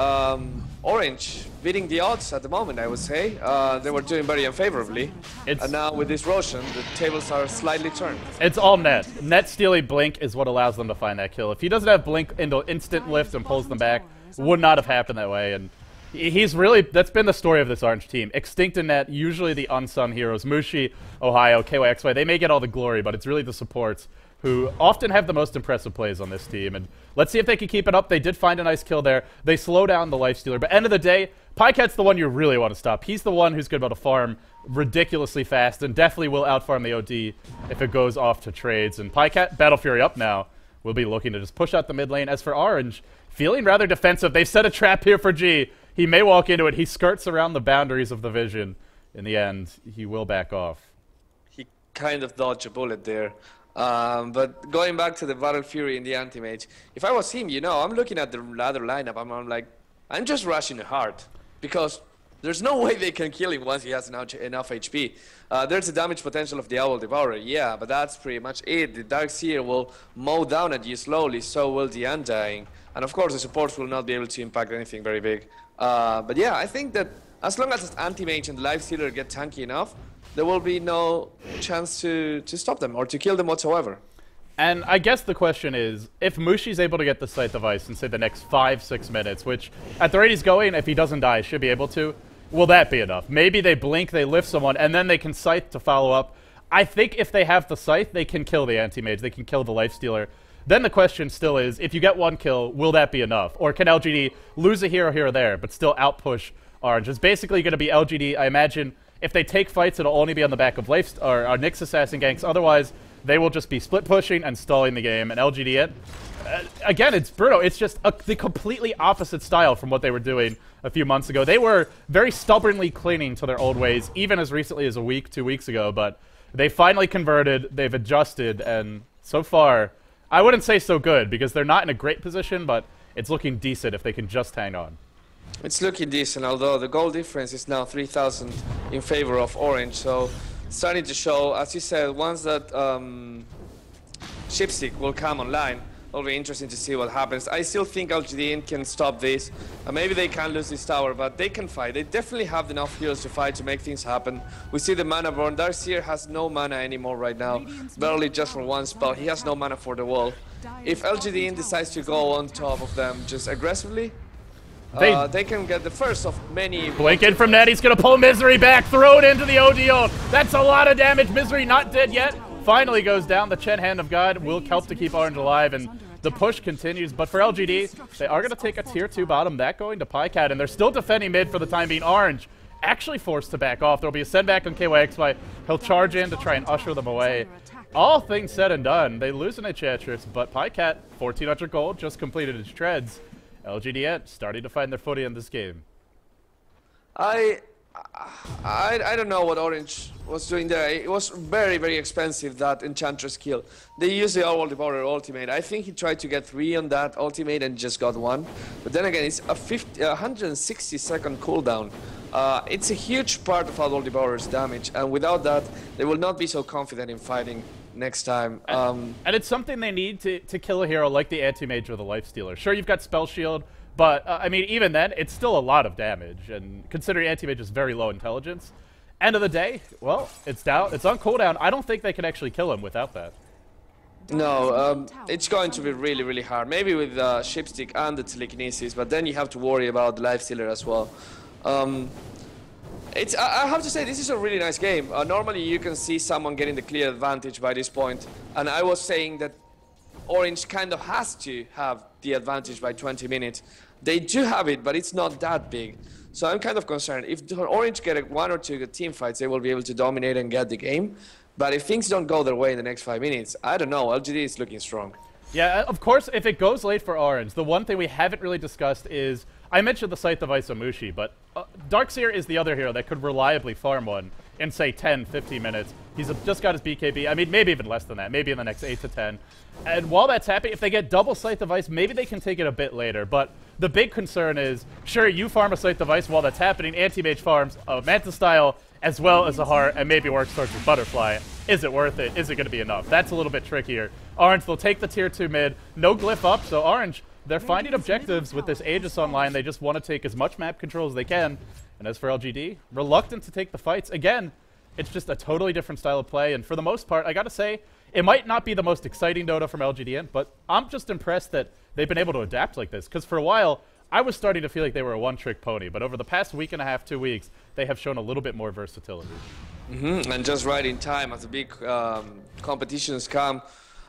[SPEAKER 2] Orange beating the odds at the moment, I would say. They were doing very unfavorably. And now with this Roshan, the tables are slightly turned.
[SPEAKER 1] It's all Net. Net stealing Blink is what allows them to find that kill. If he doesn't have Blink into instant lift and pulls them back, would not have happened that way. And he's really, that's been the story of this Orange team. Extinct and Net, usually the unsung heroes. MUSHI, Ohio, KYXY, they may get all the glory, but it's really the supports who often have the most impressive plays on this team. And let's see if they can keep it up. They did find a nice kill there. They slow down the Lifestealer. But end of the day, Pycat's the one you really want to stop. He's the one who's going to be able to farm ridiculously fast and definitely will outfarm the OD if it goes off to trades. And Pycat, Battle Fury up now, will be looking to just push out the mid lane. As for Orange, feeling rather defensive. They've set a trap here for G. He may walk into it. He skirts around the boundaries of the vision. In the end, he will back off.
[SPEAKER 2] He kind of dodged a bullet there. But going back to the Battle Fury in the Anti-Mage, if I was him, you know, I'm looking at the ladder lineup. I'm like, I'm just rushing hard because there's no way they can kill him once he has enough HP. There's the damage potential of the Owl Devourer, yeah, but that's pretty much it. The Darkseer will mow down at you slowly, so will the Undying. And of course, the supports will not be able to impact anything very big. But yeah, I think that as long as Anti-Mage and Lifestealer get tanky enough, there will be no chance to stop them or to kill them whatsoever.
[SPEAKER 1] And I guess the question is, if Mushi's able to get the Scythe of Ice in, say, the next 5-6 minutes, which at the rate he's going, if he doesn't die, should be able to, will that be enough? Maybe they blink, they lift someone, and then they can Scythe to follow up. I think if they have the Scythe, they can kill the Anti-Mage, they can kill the Lifestealer. Then the question still is, if you get one kill, will that be enough? Or can LGD lose a hero here or there, but still outpush Orange? It's basically going to be LGD, I imagine. If they take fights, it'll only be on the back of Life or Nyx Assassin ganks. Otherwise, they will just be split pushing and stalling the game. And LGD, again, it's Bruno. It's just the completely opposite style from what they were doing a few months ago. They were very stubbornly clinging to their old ways, even as recently as a week, 2 weeks ago. But they finally converted. They've adjusted, and so far, I wouldn't say so good because they're not in a great position, but it's looking decent if they can just hang on.
[SPEAKER 2] It's looking decent, although the goal difference is now 3,000 in favor of Orange. So starting to show, as you said, once that Shipstick will come online, it'll be interesting to see what happens. I still think LGD can stop this. Maybe they can lose this tower, but they can fight. They definitely have enough heroes to fight to make things happen. We see the mana burn. Darkseer has no mana anymore right now, barely just for one spell. He has no mana for the wall. If LGD decides to go on top of them just aggressively, they can get the first of many.
[SPEAKER 1] Blink in from Net. He's going to pull Misery back. Throw it into the ODO. That's a lot of damage. Misery not dead yet. Finally goes down. The Chen Hand of God will help to keep Orange alive, and the push continues. But for LGD, they are going to take a tier 2 bottom. That going to Pycat, and they're still defending mid for the time being. Orange actually forced to back off. There'll be a send back on KYXY. He'll charge in to try and usher them away. All things said and done, they lose an Enchantress, but Pycat, 1,400 gold, just completed his treads. LGD starting to find their footing in this game.
[SPEAKER 2] I don't know what Orange was doing there. It was very, very expensive, that Enchantress kill. They used the Owl Devourer ultimate. I think he tried to get 3 on that ultimate and just got 1. But then again, it's a 160-second cooldown. It's a huge part of Outworld Devourer's damage, and without that, they will not be so confident in fighting next time.
[SPEAKER 1] And it's something they need to kill a hero like the Anti-Mage or the Lifestealer. Sure, you've got Spell Shield, but, I mean, even then, it's still a lot of damage, and considering Anti-Mage is very low intelligence, end of the day, well, it's down. It's on cooldown. I don't think they can actually kill him without that.
[SPEAKER 2] No, it's going to be really, really hard. Maybe with Shipstick and the Telekinesis, but then you have to worry about the Lifestealer as well. I have to say, this is a really nice game. Normally, you can see someone getting the clear advantage by this point, and I was saying that Orange kind of has to have the advantage by 20 minutes. They do have it, but it's not that big. So I'm kind of concerned. If Orange get one or two good team fights, they will be able to dominate and get the game. But if things don't go their way in the next 5 minutes, I don't know. LGD is looking strong.
[SPEAKER 1] Yeah, of course, if it goes late for Orange, the one thing we haven't really discussed is, I mentioned the Scythe of Ice on MUSHI, but Darkseer is the other hero that could reliably farm one in, say, 10, 15 minutes. He's just got his BKB. I mean, maybe even less than that. Maybe in the next 8 to 10. And while that's happening, if they get double Scythe of Ice, maybe they can take it a bit later. But the big concern is, sure, you farm a Scythe of Ice while that's happening. Anti-Mage farms a Manta Style as well as a Heart and maybe works towards his Butterfly. Is it worth it? Is it going to be enough? That's a little bit trickier. Orange, they'll take the tier 2 mid. No glyph up, so Orange, they're finding objectives with this Aegis online. They just want to take as much map control as they can. And as for LGD, reluctant to take the fights. Again, it's just a totally different style of play. And for the most part, I got to say, it might not be the most exciting Dota from LGD.int, but I'm just impressed that they've been able to adapt like this. Because for a while, I was starting to feel like they were a one-trick pony. But over the past week and a half, 2 weeks, they have shown a little bit more versatility.
[SPEAKER 2] And just right in time, as the big competitions come,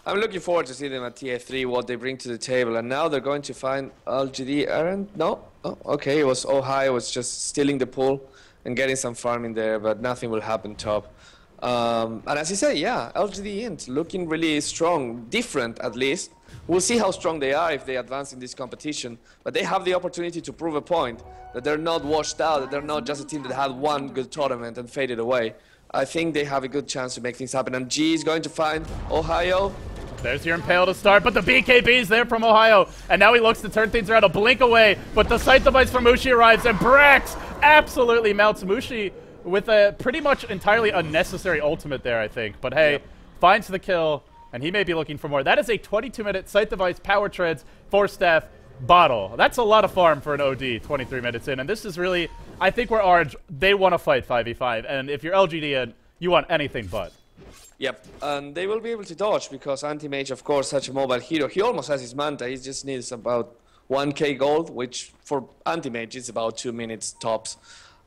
[SPEAKER 2] I'm looking forward to see them at TF3, what they bring to the table. And now they're going to find LGD. Aaron? No? Oh, okay, it was Ohio was just stealing the pool and getting some farming there, but nothing will happen top. And as you say, yeah, LGD.int looking really strong, different at least. We'll see how strong they are if they advance in this competition, but they have the opportunity to prove a point, that they're not washed out, that they're not just a team that had one good tournament and faded away. I think they have a good chance to make things happen, and G is going to find Ohio.
[SPEAKER 1] There's your Impale to start, but the BKB is there from Ohio, and now he looks to turn things around, a blink away, but the Scythe of Ice from MUSHI arrives, and Brax absolutely melts MUSHI with a pretty much entirely unnecessary ultimate there, I think. But hey, finds the kill, and he may be looking for more. That is a 22-minute Scythe of Ice, Power Treads, 4-staff, bottle. That's a lot of farm for an OD 23 minutes in, and this is really, I think where Orange, they want to fight 5v5, and if you're LGD, you want anything but.
[SPEAKER 2] Yep, and they will be able to dodge because Anti-Mage, of course, such a mobile hero. He almost has his Manta. He just needs about 1k gold, which for Anti-Mage is about 2 minutes tops.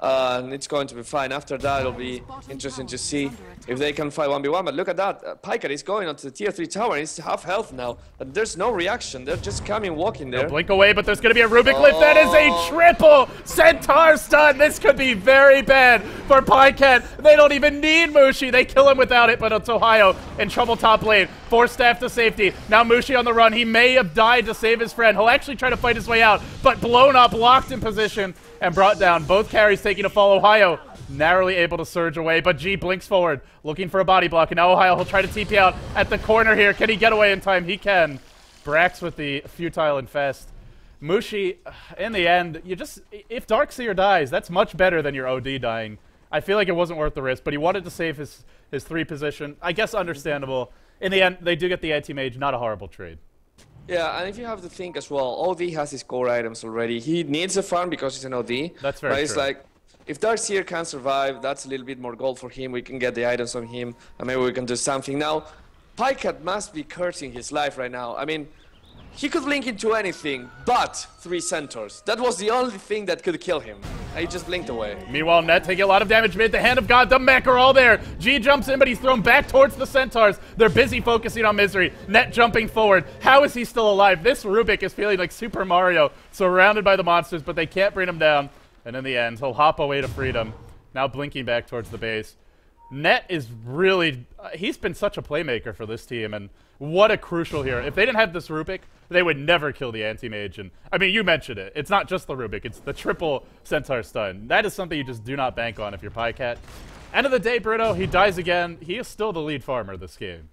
[SPEAKER 2] And it's going to be fine. After that, it'll be interesting to see if they can fight 1v1. But look at that. Pykard is going onto the tier 3 tower. He's half health now. And there's no reaction. They're just coming, walking there.
[SPEAKER 1] They'll blink away, but there's going to be a Rubik Lift. That is a triple Centaur stun. This could be very bad for Pykard. They don't even need MUSHI. They kill him without it, but it's Ohio in trouble top lane. 4-staff to safety. Now MUSHI on the run. He may have died to save his friend. He'll actually try to fight his way out, but blown up, locked in position, and brought down. Both carries taking a fall. Ohio narrowly able to surge away, but G blinks forward, looking for a body block, and now Ohio will try to TP out at the corner here. Can he get away in time? He can. Brax with the futile infest. MUSHI, in the end, if Darkseer dies, that's much better than your OD dying. I feel like it wasn't worth the risk, but he wanted to save his 3 position. I guess understandable. In the end, they do get the Anti-Mage, not a horrible trade.
[SPEAKER 2] Yeah, and if you have to think as well, OD has his core items already. He needs a farm because he's an OD.
[SPEAKER 1] That's very true.
[SPEAKER 2] It's like, if Darkseer can survive, that's a little bit more gold for him. We can get the items on him, and maybe we can do something. Now, Pykard must be cursing his life right now. I mean, he could blink into anything but 3 centaurs. That was the only thing that could kill him. And he just blinked away.
[SPEAKER 1] Meanwhile, Net taking a lot of damage mid. The Hand of God, the mech are all there. G jumps in, but he's thrown back towards the centaurs. They're busy focusing on Misery. Net jumping forward. How is he still alive? This Rubik is feeling like Super Mario, surrounded by the monsters, but they can't bring him down. And in the end, he'll hop away to freedom. Now blinking back towards the base. Net is really... he's been such a playmaker for this team, and what a crucial hero. If they didn't have this Rubik, they would never kill the Anti-Mage. And I mean, you mentioned it. It's not just the Rubik. It's the triple Centaur stun. That is something you just do not bank on if you're Pycat. End of the day, Bruno, he dies again. He is still the lead farmer this game.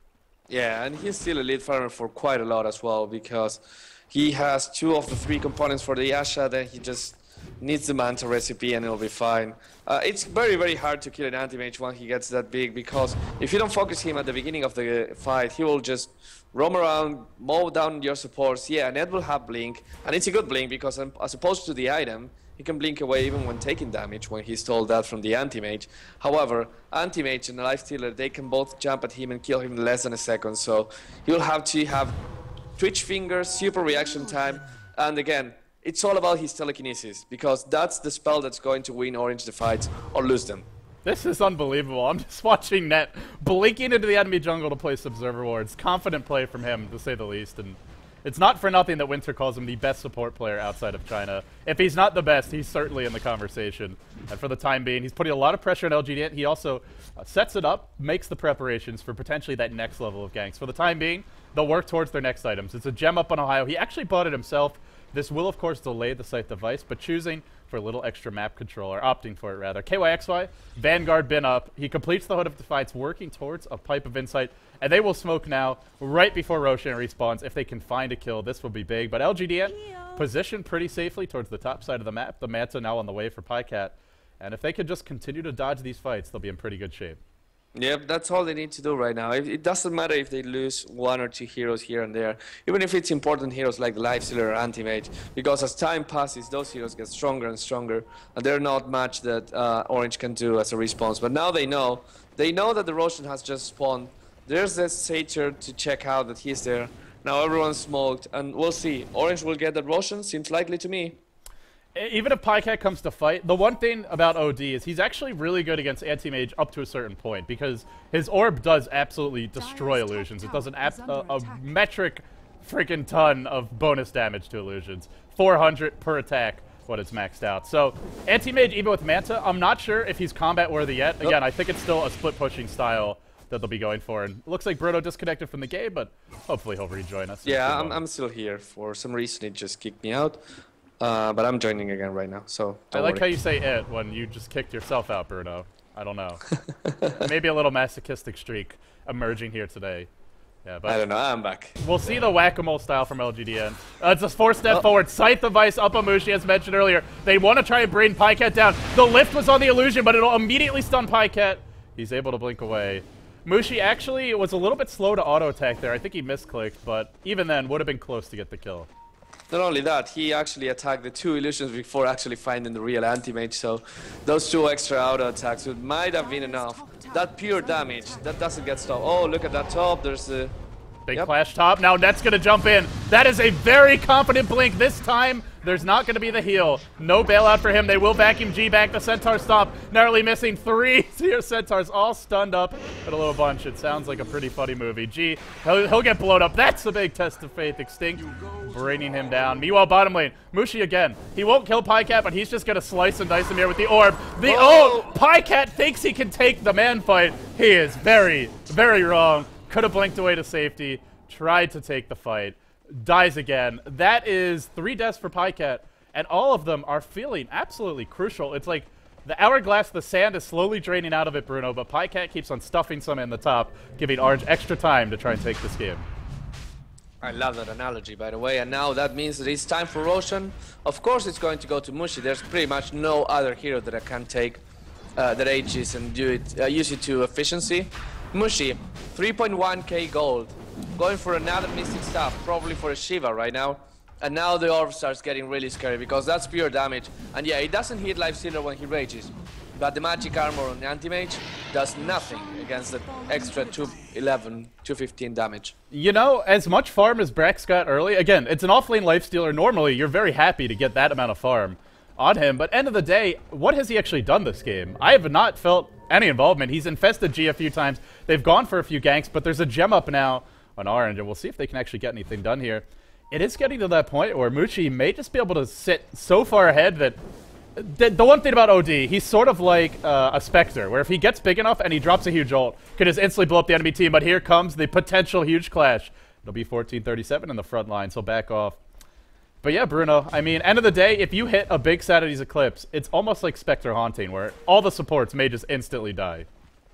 [SPEAKER 2] Yeah, and he's still a lead farmer for quite a lot as well, because he has 2 of the 3 components for the Yasha, then he just needs the Manta recipe and it'll be fine. It's very, very hard to kill an anti-mage when he gets that big, because if you don't focus him at the beginning of the fight, he will just roam around, mow down your supports. Yeah, Ned will have blink, and it's a good blink because as opposed to the item, he can blink away even when taking damage when he stole that from the anti-mage. However, anti-mage and lifestealer, they can both jump at him and kill him in less than a second, so you'll have to have twitch fingers, super reaction time, and again, it's all about his telekinesis, because that's the spell that's going to win Orange the fights or lose them.
[SPEAKER 1] This is unbelievable. I'm just watching Net blinking into the enemy jungle to place Observer Wards. Confident play from him, to say the least. And it's not for nothing that Winter calls him the best support player outside of China. If he's not the best, he's certainly in the conversation. And for the time being, he's putting a lot of pressure on LGD.int. He also sets it up, makes the preparations for potentially that next level of ganks. For the time being, they'll work towards their next items. It's a gem up on Ohio. He actually bought it himself. This will, of course, delay the site device, but choosing for a little extra map control, or opting for it, rather. KYXY, Vanguard bin up. He completes the Hood of Defiance, working towards a Pipe of Insight, and they will smoke now, right before Roshan respawns. If they can find a kill, this will be big. But LGD.int positioned pretty safely towards the top side of the map. The Manta now on the way for PyCat. And if they could just continue to dodge these fights, they'll be in pretty good shape.
[SPEAKER 2] Yep, that's all they need to do right now. It doesn't matter if they lose 1 or 2 heroes here and there, even if it's important heroes like the Lifestealer or Anti-Mage, because as time passes, those heroes get stronger and stronger, and they're not much that Orange can do as a response. But now they know that the Roshan has just spawned. There's this Satyr to check out that he's there. Now everyone's smoked, and we'll see. Orange will get that Roshan, seems likely to me.
[SPEAKER 1] Even if PyCat comes to fight, the one thing about OD is he's actually really good against Anti-Mage up to a certain point, because his orb does absolutely destroy illusions. It does a metric freaking ton of bonus damage to illusions. 400 per attack when it's maxed out. So Anti-Mage, even with Manta, I'm not sure if he's combat worthy yet. Again, I think it's still a split pushing style that they'll be going for. And it looks like Bruno disconnected from the game, but hopefully he'll rejoin us.
[SPEAKER 2] Yeah, I'm still here. For some reason, it just kicked me out. But I'm joining again right now, so
[SPEAKER 1] I like how you say it when you just kicked yourself out, Bruno. I don't know. Maybe a little masochistic streak emerging here today. Yeah, but
[SPEAKER 2] I don't know, I'm back.
[SPEAKER 1] We'll see the whack-a-mole style from LGD.int. It's a 4-step forward. Scythe device up on MUSHI, as mentioned earlier. They want to try and bring PyCat down. The lift was on the illusion, but it'll immediately stun PyCat. He's able to blink away. MUSHI actually was a little bit slow to auto-attack there. I think he misclicked, but even then, would have been close to get the kill.
[SPEAKER 2] Not only that, he actually attacked the 2 illusions before actually finding the real anti-mage, so those 2 extra auto attacks might have been enough. That pure damage, that doesn't get stopped. Oh, look at that top, there's the...
[SPEAKER 1] Big clash top. Now Net's going to jump in. That is a very confident blink. This time, there's not going to be the heal. No bailout for him. They will vacuum G back. The Centaur stomp, narrowly missing 3 Seer Centaurs, all stunned up at a little bunch. It sounds like a pretty funny movie. G, he'll get blown up. That's a big test of faith. Extinct, bringing him down. Meanwhile, bottom lane, MUSHI again. He won't kill PyCat, but he's just going to slice and dice him here with the orb. PyCat thinks he can take the man fight. He is very, very wrong. Could have blinked away to safety, tried to take the fight, dies again. That is 3 deaths for PyCat, and all of them are feeling absolutely crucial. It's like the hourglass, the sand is slowly draining out of it, Bruno, but PyCat keeps on stuffing some in the top, giving Orange extra time to try and take this game.
[SPEAKER 2] I love that analogy, by the way, and now that means that it's time for Roshan. Of course it's going to go to MUSHI. There's pretty much no other hero that I can take that ages and do it, use it to efficiency. MUSHI, 3.1k gold, going for another Mystic Staff, probably for a Shiva right now. And now the orb starts getting really scary, because that's pure damage. And yeah, it doesn't hit Lifestealer when he rages, but the magic armor on the Anti-Mage does nothing against the extra 211, 215 damage.
[SPEAKER 1] You know, as much farm as Brax got early, again, it's an off-lane Lifestealer. Normally, you're very happy to get that amount of farm on him, but end of the day, what has he actually done this game? I have not felt any involvement. He's infested G a few times. They've gone for a few ganks, but there's a gem up now on Orange, and we'll see if they can actually get anything done here. It is getting to that point where MUSHI may just be able to sit so far ahead that... The one thing about OD, he's sort of like a Spectre, where if he gets big enough and he drops a huge ult, could just instantly blow up the enemy team, but here comes the potential huge clash. It'll be 1437 in the front line, so back off. But yeah, Bruno, I mean, end of the day, if you hit a big Saturday's Eclipse, it's almost like Spectre Haunting, where all the supports may just instantly die.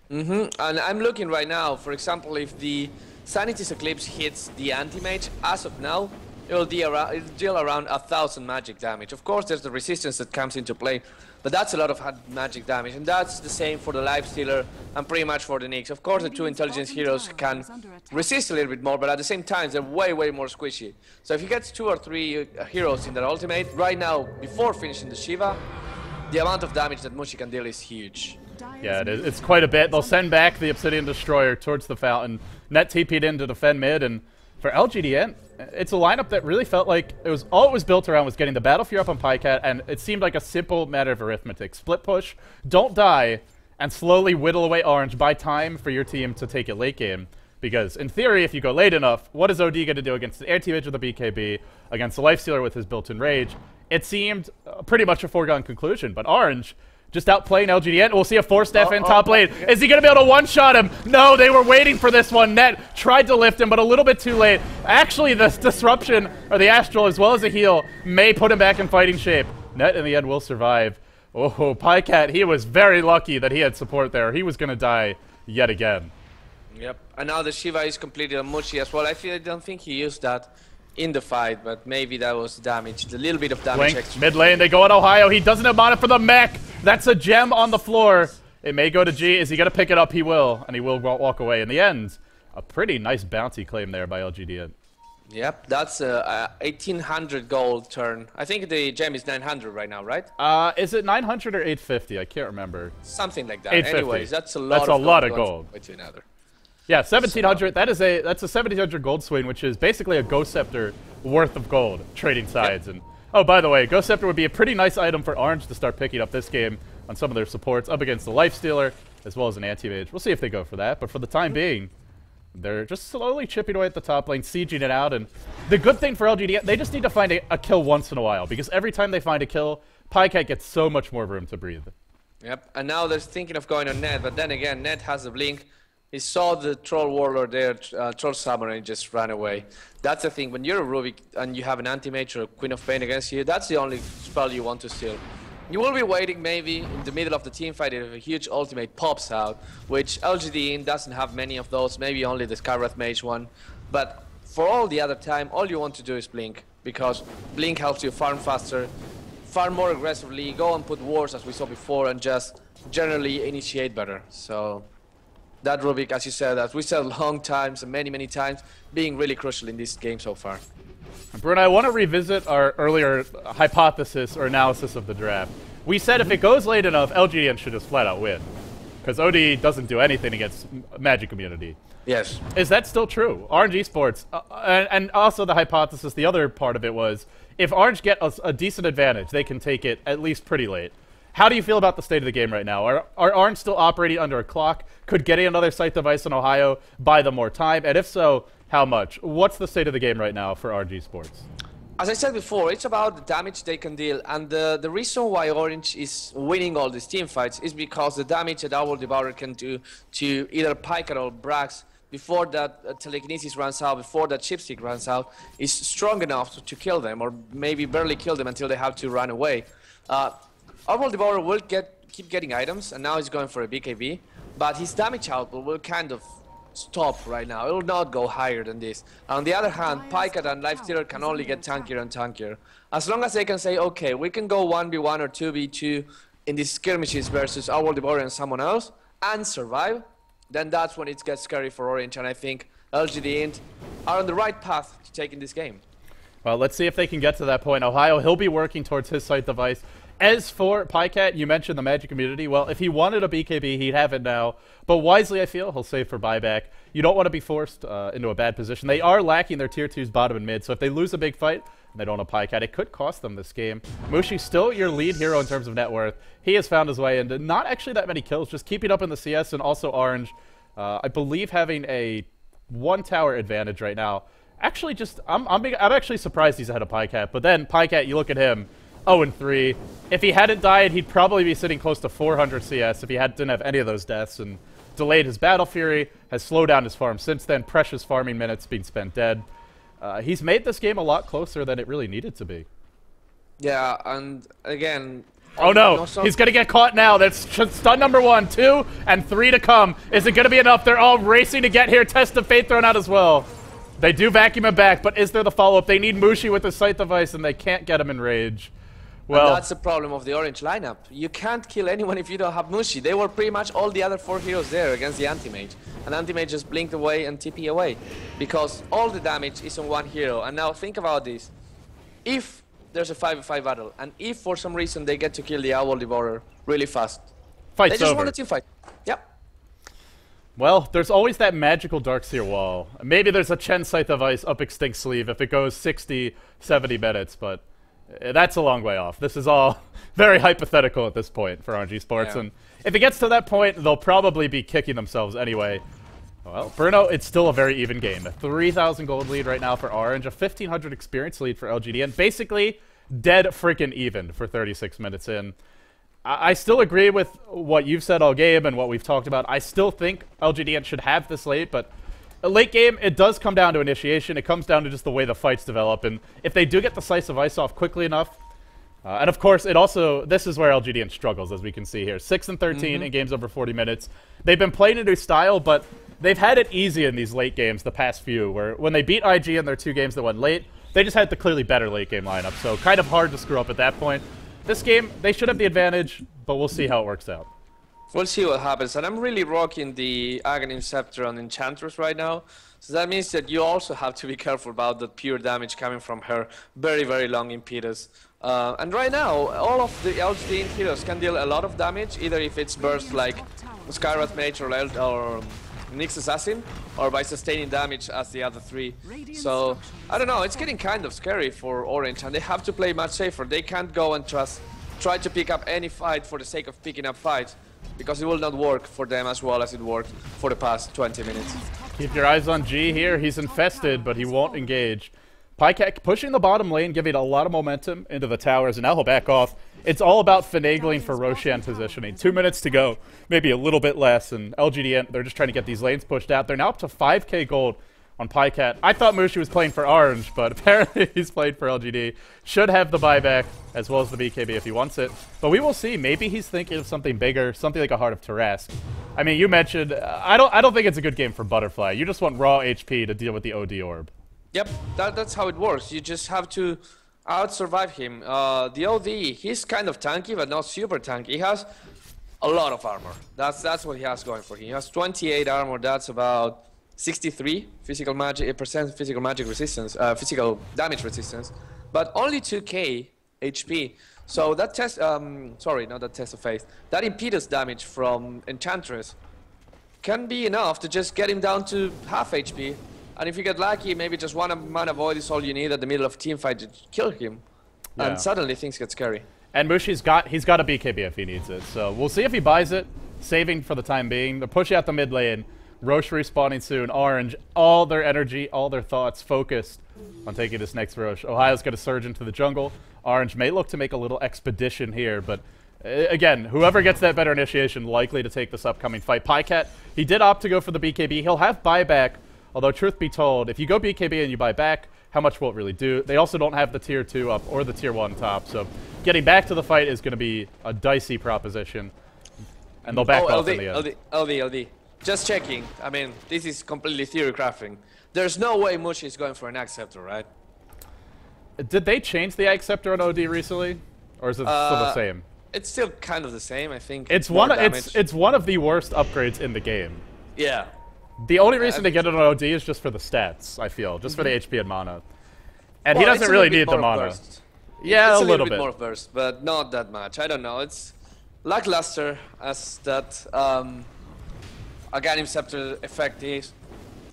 [SPEAKER 2] And I'm looking right now, for example, if the Sanity's Eclipse hits the Anti-Mage, as of now, it'll deal around 1,000 magic damage. Of course, there's the resistance that comes into play, but that's a lot of magic damage, and that's the same for the Lifestealer and pretty much for the Nyx. Of course, the two intelligence heroes can resist a little bit more, but at the same time, they're way more squishy. So if he gets 2 or 3 heroes in their ultimate, right now, before finishing the Shiva, the amount of damage that MUSHI can deal is huge.
[SPEAKER 1] Yeah, it's quite a bit. They'll send back the Obsidian Destroyer towards the fountain. Net TP'd in to defend mid, and for LGD.int, it's a lineup that really felt like all it was built around was getting the Battle Fury up on Pycat, and it seemed like a simple matter of arithmetic. Split push, don't die, and slowly whittle away Orange, buy time for your team to take it late game. Because, in theory, if you go late enough, what is OD going to do against the anti-mage with the BKB, against the Lifestealer with his built-in rage? It seemed pretty much a foregone conclusion, but Orange just outplaying LGD.int. We'll see a 4-step in top lane. Is he going to be able to one-shot him? No, they were waiting for this one. Net tried to lift him, but a little bit too late. Actually, this disruption, or the Astral, as well as a heal, may put him back in fighting shape. Net, in the end, will survive. Oh, Pycat, he was very lucky that he had support there. He was going to die yet again.
[SPEAKER 2] Yep, and now the Shiva is completed on MUSHI as well. I don't think he used that in the fight, but maybe that was damaged. A little bit of damage extra.
[SPEAKER 1] Mid lane, they go on Ohio. He doesn't have mana for the mech. That's a gem on the floor. It may go to G. Is he going to pick it up? He will, and he will walk away. In the end, a pretty nice bounty claim there by LGD.int.
[SPEAKER 2] Yep, that's a 1,800 gold turn. I think the gem is 900 right now, right?
[SPEAKER 1] Is it 900 or 850? I can't remember.
[SPEAKER 2] Something like that.
[SPEAKER 1] 850.
[SPEAKER 2] Anyways, that's a lot of gold.
[SPEAKER 1] Yeah, 1,700. That's a 1,700 gold swing, which is basically a Ghost Scepter worth of gold trading sides. Yep. And oh, by the way, Ghost Scepter would be a pretty nice item for Orange to start picking up this game on some of their supports up against the Lifestealer as well as an anti-mage. We'll see if they go for that, but for the time being, they're just slowly chipping away at the top lane, sieging it out. And the good thing for LGD, they just need to find a kill once in a while, because every time they find a kill, Pycat gets so much more room to breathe. Yep,
[SPEAKER 2] and now they're thinking of going on Net, but then again, Net has a blink. He saw the Troll Warlord there, Troll Summoner, and just ran away. That's the thing, when you're a Rubik and you have an Anti-Mage or a Queen of Pain against you, that's the only spell you want to steal. You will be waiting maybe in the middle of the team fight if a huge ultimate pops out, which LGD.int doesn't have many of those, maybe only the Skywrath Mage one. But for all the other time, all you want to do is blink, because blink helps you farm faster, farm more aggressively, go and put wards as we saw before, and just generally initiate better. So that Rubik, as you said, as we said long times and many times, being really crucial in this game so far.
[SPEAKER 1] Bruno, I want to revisit our earlier hypothesis or analysis of the draft. We said if it goes late enough, LGD.int should just flat out win, because OD doesn't do anything against Magic Immunity.
[SPEAKER 2] Yes.
[SPEAKER 1] Is that still true? Orange Esports, and also the hypothesis, the other part of it was, if Orange get a decent advantage, they can take it at least pretty late. How do you feel about the state of the game right now? Are Orange still operating under a clock? Could getting another site device in Ohio buy them more time? And if so, how much? What's the state of the game right now for Orange Esports?
[SPEAKER 2] As I said before, it's about the damage they can deal, and the reason why Orange is winning all these team fights is because the damage that our Devourer can do to either Pycat or Brax before that telekinesis runs out, before that chipstick runs out, is strong enough to kill them, or maybe barely kill them until they have to run away. Our Devourer will keep getting items, and now he's going for a BKB, but his damage output will kind of stop right now. It will not go higher than this. On the other hand, Pycat and Lifestealer can only get tankier and tankier. As long as they can say, okay, we can go 1v1 or 2v2 in these skirmishes versus our Devourer and someone else, and survive, then that's when it gets scary for Orange, and I think LGD.int are on the right path to taking this game.
[SPEAKER 1] Well, let's see if they can get to that point. Ohio, he'll be working towards his site device. As for Pycat, you mentioned the Magic Immunity. Well, if he wanted a BKB, he'd have it now. But wisely, I feel, he'll save for buyback. You don't want to be forced into a bad position. They are lacking their tier 2s bottom and mid, so if they lose a big fight and they don't have Pycat, it could cost them this game. MUSHI, still your lead hero in terms of net worth. He has found his way into not actually that many kills, just keeping up in the CS, and also Orange, I believe, having a 1-tower advantage right now. Actually, I'm actually surprised he's ahead of Pycat, but then Pycat, you look at him, 0-3. If he hadn't died, he'd probably be sitting close to 400 CS if he didn't have any of those deaths, and delayed his Battle Fury, has slowed down his farm since then, precious farming minutes being spent dead. He's made this game a lot closer than it really needed to be.
[SPEAKER 2] Yeah, and again...
[SPEAKER 1] Oh no, he's gonna get caught now. That's stun number 1, 2, and 3 to come. Is it gonna be enough? They're all racing to get here. Test of Fate thrown out as well. They do vacuum him back, but is there the follow-up? They need MUSHI with the Scythe device, and they can't get him in rage. Well,
[SPEAKER 2] and that's the problem of the orange lineup. You can't kill anyone if you don't have MUSHI. They were pretty much all the other 4 heroes there against the anti-mage. And anti-mage just blinked away and TP away. Because all the damage is on one hero. And now think about this. If there's a 5v5 battle, and if for some reason they get to kill the Owl Devourer really fast,
[SPEAKER 1] fight's
[SPEAKER 2] they just
[SPEAKER 1] over.
[SPEAKER 2] want a team fight. Yep.
[SPEAKER 1] Well, there's always that magical Darkseer wall. Maybe there's a Chen Scythe of Ice up Extinct Sleeve if it goes 60, 70 minutes, but that's a long way off. This is all very hypothetical at this point for RNG Sports, and if it gets to that point, they'll probably be kicking themselves anyway. Well, Bruno, it's still a very even game. A 3,000 gold lead right now for Orange, a 1,500 experience lead for LGD, and basically dead freaking even for 36 minutes in. I still agree with what you've said all game and what we've talked about. I still think LGD should have this late, but a late game, it does come down to initiation. It comes down to just the way the fights develop, and if they do get the Slice of Ice off quickly enough, and of course, it also, this is where LGD struggles, as we can see here. 6 and 13 in games over 40 minutes. They've been playing a new style, but they've had it easy in these late games the past few, where when they beat IG in their 2 games that went late, they just had the clearly better late game lineup, so kind of hard to screw up at that point. This game, they should have the advantage, but we'll see how it works out.
[SPEAKER 2] We'll see what happens, and I'm really rocking the Aghanim Scepter on Enchantress right now. So that means that you also have to be careful about the pure damage coming from her very, very long Impetus. And right now, all of the LGD heroes can deal a lot of damage, either if it's burst like Skywrath Mage or Nyx Assassin, or by sustaining damage as the other 3. So, I don't know, it's getting kind of scary for Orange, and they have to play much safer. They can't go and try to pick up any fight for the sake of picking up fights, because it will not work for them as well as it worked for the past 20 minutes.
[SPEAKER 1] Keep your eyes on G here. He's infested, but he won't engage. Pycat pushing the bottom lane, giving a lot of momentum into the towers, and now he'll back off. It's all about finagling for Roshan positioning. 2 minutes to go, maybe a little bit less, and LGD, they're just trying to get these lanes pushed out. They're now up to 5k gold on Pycat. I thought MUSHI was playing for Orange, but apparently he's played for LGD. Should have the buyback, as well as the BKB if he wants it. But we will see. Maybe he's thinking of something bigger, something like a Heart of Tarask. I mean, you mentioned, I don't think it's a good game for Butterfly. You just want raw HP to deal with the OD Orb.
[SPEAKER 2] Yep, that's how it works. You just have to out-survive him. The OD, he's kind of tanky, but not super tanky. He has a lot of armor. That's what he has going for him. He has 28 armor. That's about 63 physical magic physical magic resistance, physical damage resistance, but only 2k HP. So that test, sorry, not that test of faith. That Impetus damage from Enchantress can be enough to just get him down to half HP. And if you get lucky, maybe just one mana void is all you need at the middle of a team fight to kill him. Yeah. And suddenly things get scary.
[SPEAKER 1] And MUSHI's he's got a BKB if he needs it. So we'll see if he buys it, saving for the time being. They're pushing out the mid lane. Roche respawning soon. Orange, all their energy, all their thoughts focused on taking this next Roche. Ohio's going to surge into the jungle. Orange may look to make a little expedition here, but again, whoever gets that better initiation likely to take this upcoming fight. Pycat, he did opt to go for the BKB. He'll have buyback. Although, truth be told, if you go BKB and you buy back, how much will it really do? They also don't have the tier 2 up or the tier 1 top, so getting back to the fight is going to be a dicey proposition. And they'll back off in the end.
[SPEAKER 2] LD. Just checking. I mean, this is completely theory crafting. There's no way MUSHI is going for an Acceptor, right?
[SPEAKER 1] Did they change the Acceptor on OD recently? Or is it still the same?
[SPEAKER 2] It's still kind of the same, I think.
[SPEAKER 1] It's one of the worst upgrades in the game.
[SPEAKER 2] Yeah.
[SPEAKER 1] The only reason to get it on OD is just for the stats, I feel. Just for the HP and mana. And he doesn't really need the mana.
[SPEAKER 2] Burst.
[SPEAKER 1] Yeah,
[SPEAKER 2] it's
[SPEAKER 1] a little bit
[SPEAKER 2] more burst, but not that much. I don't know. It's lackluster as that Aghanim Scepter effect is.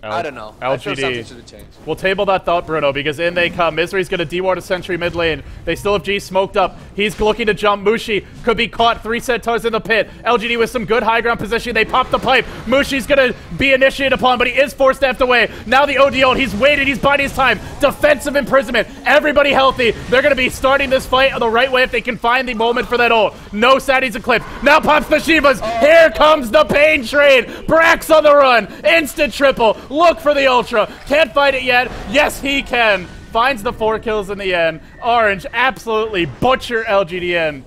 [SPEAKER 2] I don't know. I feel something should have changed.
[SPEAKER 1] We'll table that thought, Bruno, because in they come. Misery's going to deward a sentry mid lane. They still have G smoked up. He's looking to jump. MUSHI could be caught. 3 centaurs in the pit. LGD with some good high ground position. They pop the pipe. MUSHI's going to be initiated upon, but he is 4-stepped away. Now the OD ult. He's waited. He's biding his time. Defensive imprisonment. Everybody healthy. They're going to be starting this fight the right way if they can find the moment for that ult. No Sadie's Eclipse. Now pops the Shivas. Here comes the pain train. Brax on the run. Instant triple. Look for the Ultra. Can't fight it yet. Yes, he can. Finds the 4 kills in the end. Orange absolutely butcher LGDN.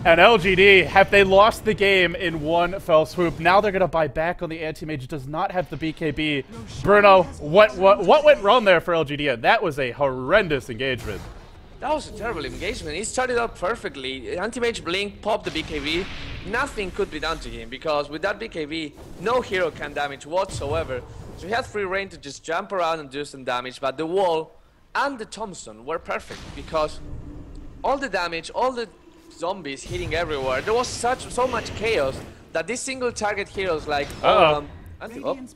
[SPEAKER 1] And LGD, have they lost the game in one fell swoop? Now they're going to buy back on the anti-mage. Does not have the BKB. Bruno, what went wrong there for LGD? That was a horrendous engagement.
[SPEAKER 2] That was a terrible engagement. He started out perfectly. Anti-mage blink, popped the BKB. Nothing could be done to him because with that BKB, no hero can damage whatsoever. So he had free reign to just jump around and do some damage, but the wall and the Thompson were perfect because all the damage, all the zombies hitting everywhere, there was so much chaos that these single target heroes like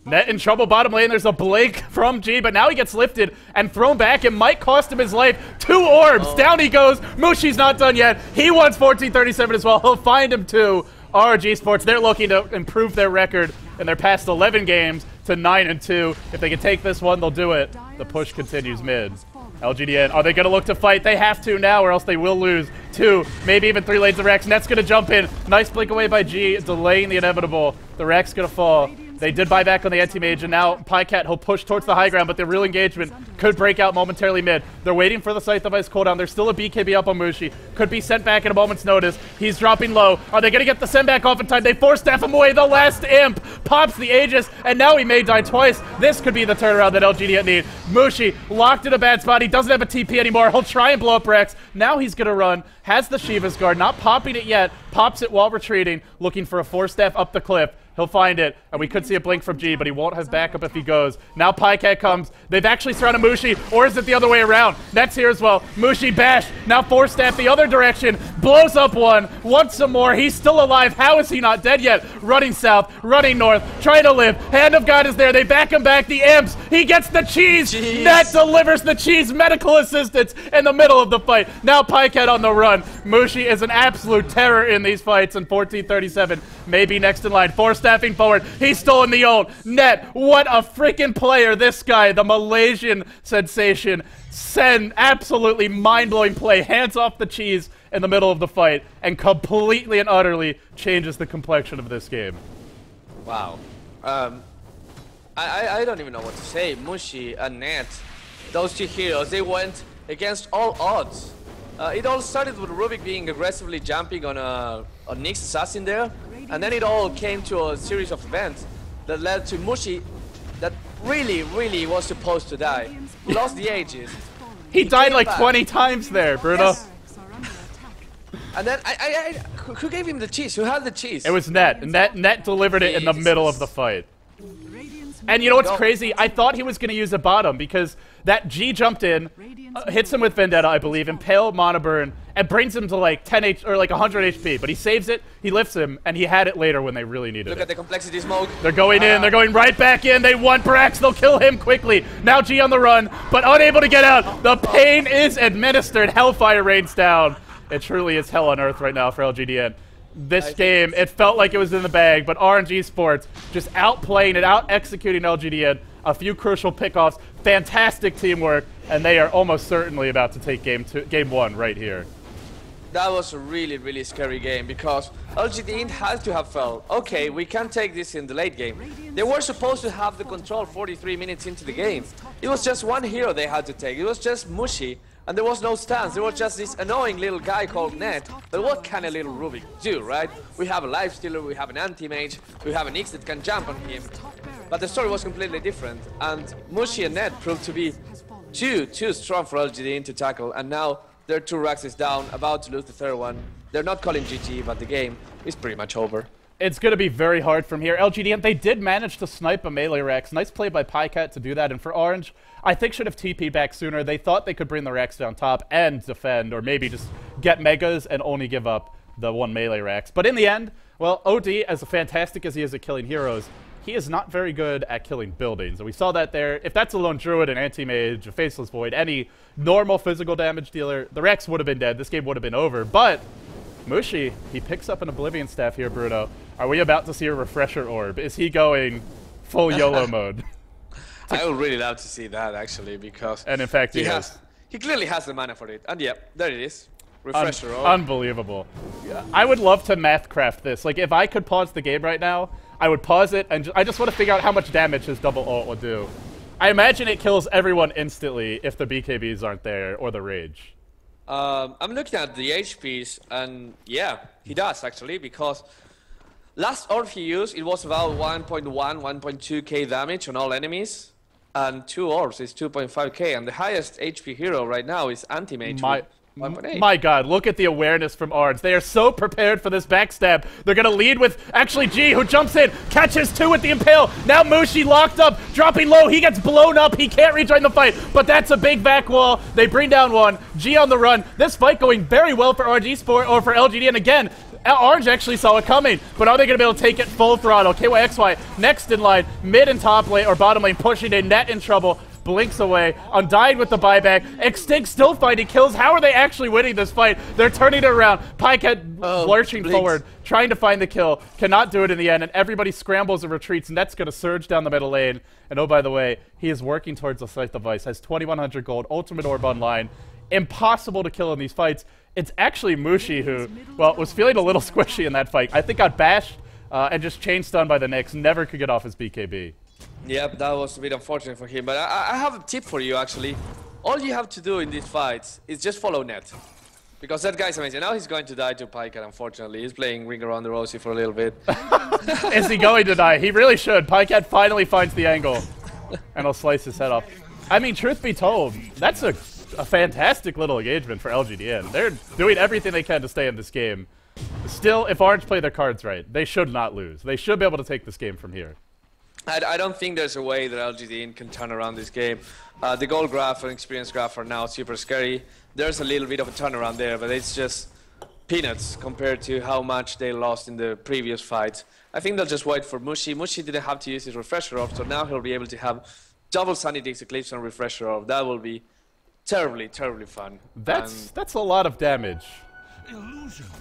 [SPEAKER 1] Net in trouble bottom lane. There's a blink from G, but now he gets lifted and thrown back. It might cost him his life. 2 orbs. Down he goes. Mushi's not done yet. He wants 1437 as well. He'll find him too. RG Sports, they're looking to improve their record in their past 11 games to 9-2. If they can take this one, they'll do it. The push continues mid. LGD.int, are they going to look to fight? They have to now, or else they will lose 2, maybe even 3 lanes of Rex. Net's going to jump in. Nice blink away by G, delaying the inevitable. The Rex going to fall. They did buy back on the anti-mage, and now Pycat, he'll push towards the high ground, but the real engagement could break out momentarily mid. They're waiting for the Scythe of Ice cooldown. There's still a BKB up on Mushi. Could be sent back at a moment's notice. He's dropping low. Are they going to get the send back off in time? They force staff him away. The last imp pops the Aegis, and now he may die twice. This could be the turnaround that LGD need. Mushi locked in a bad spot. He doesn't have a TP anymore. He'll try and blow up Rex. Now he's going to run. Has the Shiva's Guard. Not popping it yet. Pops it while retreating. Looking for a 4-staff up the cliff. He'll find it, and we could see a blink from G, but he won't have backup if he goes. Now Pycat comes. They've actually surrounded Mushi, or is it the other way around? Net's here as well. Mushi bash. Now 4-staff the other direction. Blows up one. Wants some more. He's still alive. How is he not dead yet? Running south, running north, trying to live. Hand of God is there. They back him back. The imps. He gets the cheese.
[SPEAKER 2] Jeez.
[SPEAKER 1] Net delivers the cheese. Medical assistance in the middle of the fight. Now Pycat on the run. Mushi is an absolute terror in these fights, and 1437 may be next in line. Staffing forward. He's still in the ult. Net, what a freaking player this guy, the Malaysian sensation. Sen, absolutely mind-blowing play. Hands off the cheese in the middle of the fight and completely and utterly changes the complexion of this game.
[SPEAKER 2] Wow. I don't even know what to say. Mushi and Net, those 2 heroes, they went against all odds. It all started with Rubik being aggressively jumping on Nyx assassin there, and then it all came to a series of events that led to Mushi that really was supposed to die. He lost the Aegis.
[SPEAKER 1] He died like 20 times there, Bruno.
[SPEAKER 2] Yes. And then who gave him the cheese? Who had the cheese?
[SPEAKER 1] It was Net. Net delivered it in the middle of the fight. And you know what's crazy? I thought he was going to use a bottom because that G jumped in, hits him with Vendetta, I believe, Impale Mana Burn, and brings him to like 10 H or like 100 HP. But he saves it, he lifts him, and he had it later when they really needed it.
[SPEAKER 2] Look at the complexity smoke.
[SPEAKER 1] They're going in, they're going right back in. They want Brax, they'll kill him quickly. Now G on the run, but unable to get out. The pain is administered. Hellfire rains down. It truly is hell on earth right now for LGD.int. This game, it felt like it was in the bag, but RNG Sports just outplaying it, out-executing LGD.int. A few crucial pickoffs, fantastic teamwork, and they are almost certainly about to take game 1 right here.
[SPEAKER 2] That was a really scary game because LGD.int has to have felt, okay, we can take this in the late game. They were supposed to have the control 43 minutes into the game. It was just one hero they had to take. It was just Mushi. And there was no stance, there was just this annoying little guy called Net. But what can a little Rubik do, right? We have a lifestealer, we have an anti-mage, we have an Nyx that can jump on him. But the story was completely different. And Mushi and Net proved to be too strong for LGD.int to tackle. And now their 2 Raxes down, about to lose the 3rd one. They're not calling GG, but the game is pretty much over.
[SPEAKER 1] It's going to be very hard from here. LGD.int, they did manage to snipe a melee Rex. Nice play by Pycat to do that. And for Orange, I think should have TP'd back sooner. They thought they could bring the Rex down top and defend, or maybe just get Megas and only give up the 1 melee Rex. But in the end, well, OD, as fantastic as he is at killing heroes, he is not very good at killing buildings. And we saw that there. If that's a lone Druid, an Anti-Mage, a Faceless Void, any normal physical damage dealer, the Rex would have been dead. This game would have been over. But Mushi, he picks up an Oblivion Staff here, Bruno. Are we about to see a Refresher Orb? Is he going full YOLO mode?
[SPEAKER 2] I would really love to see that, actually, because...
[SPEAKER 1] And in fact, he is.
[SPEAKER 2] He clearly has the mana for it. And yeah, there it is. Refresher Orb.
[SPEAKER 1] Unbelievable. Yeah, I would love to mathcraft this. Like, if I could pause the game right now, I would pause it, and I just want to figure out how much damage his double ult will do. I imagine it kills everyone instantly if the BKBs aren't there, or the Rage.
[SPEAKER 2] I'm looking at the HPs, and yeah, he does actually, because last orb he used, it was about 1.1, 1.2k damage on all enemies, and 2 orbs is 2.5k, and the highest HP hero right now is Anti-Mage.
[SPEAKER 1] My god, look at the awareness from Orange. They are so prepared for this backstab. They're gonna lead with, actually, G, who jumps in, catches 2 with the Impale. Now Mushi locked up, dropping low. He gets blown up. He can't rejoin the fight, but that's a big back wall. They bring down 1. G on the run. This fight going very well for RG Sport, or for LGD, and again, Orange actually saw it coming, but are they going to be able to take it full throttle? KYXY next in line, mid and top lane, or bottom lane, pushing in, net in trouble. Blinks away, Undying with the buyback, Extinct still fighting kills. How are they actually winning this fight? They're turning it around. Pycat lurching forward, trying to find the kill, cannot do it in the end, and everybody scrambles and retreats. Net's gonna surge down the middle lane, and oh, by the way, he is working towards the Scythe device, has 2100 gold, ultimate orb online. Impossible to kill in these fights. It's actually Mushi who, well, was feeling a little squishy in that fight. I think got bashed and just chain stunned by the Nyx, never could get off his BKB.
[SPEAKER 2] Yep, that was a bit unfortunate for him, but I have a tip for you actually. All you have to do in these fights is just follow Net. Because that guy's amazing. Now he's going to die to Pycat, unfortunately. He's playing Ring Around the Rosie for a little bit.
[SPEAKER 1] Is he going to die? He really should. Pycat finally finds the angle. And he'll slice his head off. I mean, truth be told, that's a fantastic little engagement for LGD.int. They're doing everything they can to stay in this game. Still, if Orange play their cards right, they should not lose. They should be able to take this game from here.
[SPEAKER 2] I don't think there's a way that LGD.int can turn around this game. The gold graph and experience graph are now super scary. There's a little bit of a turnaround there, but it's just peanuts compared to how much they lost in the previous fights. I think they'll just wait for Mushi. Mushi didn't have to use his refresher orb, so now he'll be able to have double Sanity Eclipse and refresher orb. That will be terribly, terribly fun.
[SPEAKER 1] That's a lot of damage.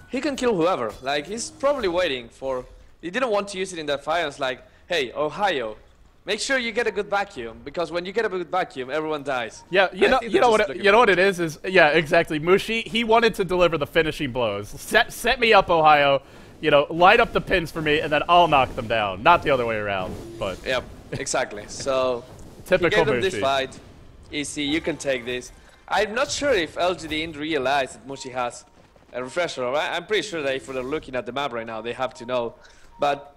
[SPEAKER 2] He can kill whoever. Like, he's probably waiting for... He didn't want to use it in that fight. It's like, hey, Ohio, make sure you get a good vacuum, because when you get a good vacuum, everyone dies.
[SPEAKER 1] Yeah, you know what it is yeah, exactly. Mushi, he wanted to deliver the finishing blows. Set me up, Ohio. You know, light up the pins for me, and then I'll knock them down. Not the other way around. But
[SPEAKER 2] yep, exactly. So
[SPEAKER 1] typical
[SPEAKER 2] he gave them
[SPEAKER 1] Mushi.
[SPEAKER 2] This fight. Easy, you can take this. I'm not sure if LGD.int realized that Mushi has a refresher. I'm pretty sure that if they're looking at the map right now, they have to know. But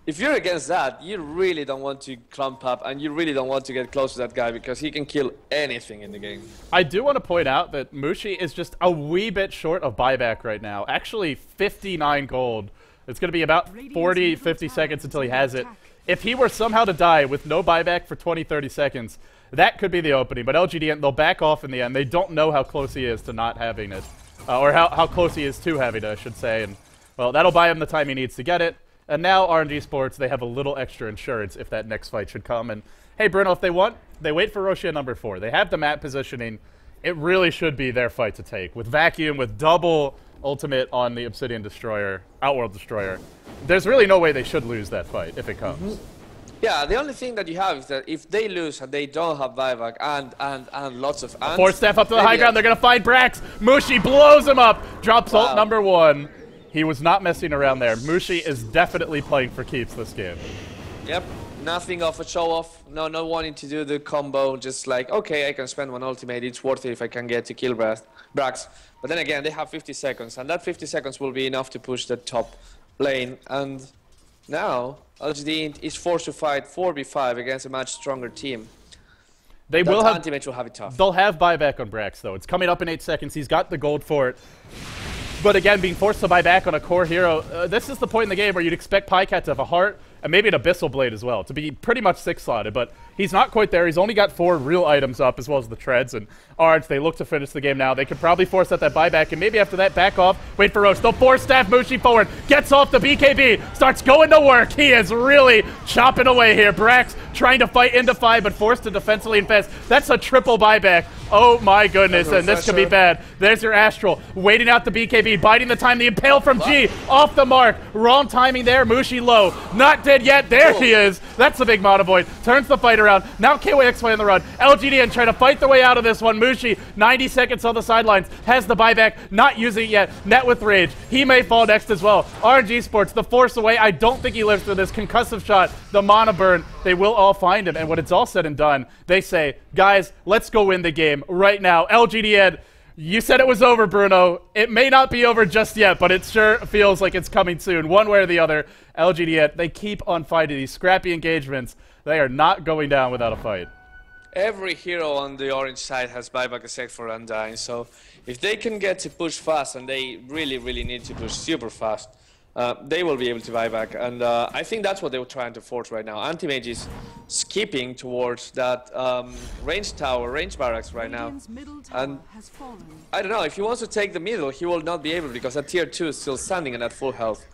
[SPEAKER 2] if you're against that, you really don't want to clump up, and you really don't want to get close to that guy, because he can kill anything in the game.
[SPEAKER 1] I do want to point out that Mushi is just a wee bit short of buyback right now. Actually, 59 gold. It's going to be about 40, 50 seconds until he has it. If he were somehow to die with no buyback for 20, 30 seconds, that could be the opening. But LGD, they'll back off in the end. They don't know how close he is to not having it. Or how close he is to having it, I should say. And, well, that'll buy him the time he needs to get it. And now RNG Sports, they have a little extra insurance if that next fight should come. And hey, Bruno, if they want, they wait for Roshia number 4. They have the map positioning. It really should be their fight to take. With Vacuum, with double ultimate on the Obsidian Destroyer, Outworld Destroyer, there's really no way they should lose that fight if it comes.
[SPEAKER 2] Yeah, the only thing that you have is that if they lose and they don't have buyback and lots of ants...
[SPEAKER 1] Force staff up to the high ground, they're going to find Brax. Mushi blows him up, drops ult number 1. He was not messing around there. Mushi is definitely playing for keeps this game.
[SPEAKER 2] Yep, nothing of a show-off. No, not wanting to do the combo. Just like, okay, I can spend one ultimate. It's worth it if I can get to kill Brax. But then again, they have 50 seconds. And that 50 seconds will be enough to push the top lane. And now, LGD is forced to fight 4v5 against a much stronger team.
[SPEAKER 1] They will have...
[SPEAKER 2] Anti-Mage will have it tough.
[SPEAKER 1] They'll have buyback on Brax, though. It's coming up in 8 seconds. He's got the gold for it. But again, being forced to buy back on a core hero, this is the point in the game where you'd expect Pycat to have a heart and maybe an Abyssal Blade as well, to be pretty much 6-slotted, but he's not quite there. He's only got 4 real items up, as well as the treads, and Orange, they look to finish the game now. They could probably force out that buyback, and maybe after that, back off, wait for Roche. They'll force staff Mushi forward, gets off the BKB, starts going to work. He is really chopping away here. Brax trying to fight into 5, but forced to defensively invest. That's a triple buyback. Oh my goodness, and this could be bad. There's your Astral, waiting out the BKB, biding the time, the Impale from G, off the mark. Wrong timing there, Mushi low. Not dead yet, there he is. That's the big Mono Void, turns the fight around. Now KYXY on the run. LGD trying to fight the way out of this one. Mushi, 90 seconds on the sidelines, has the buyback, not using it yet. Net with Rage, he may fall next as well. RNG Sports, the force away. I don't think he lives through this concussive shot. The Mana Burn, they will all find him. And when it's all said and done, they say, guys, let's go win the game right now. LGD, You said it was over, Bruno. It may not be over just yet, but it sure feels like it's coming soon. One way or the other, LGD.int, they keep on fighting these scrappy engagements. They are not going down without a fight.
[SPEAKER 2] Every hero on the orange side has buyback effect for Undying, so if they can get to push fast, and they really, really need to push super fast, they will be able to buy back, and I think that's what they were trying to force right now. Anti-Mage is skipping towards that range tower, range barracks right now, and I don't know, if he wants to take the middle, he will not be able because that tier 2 is still standing and at full health.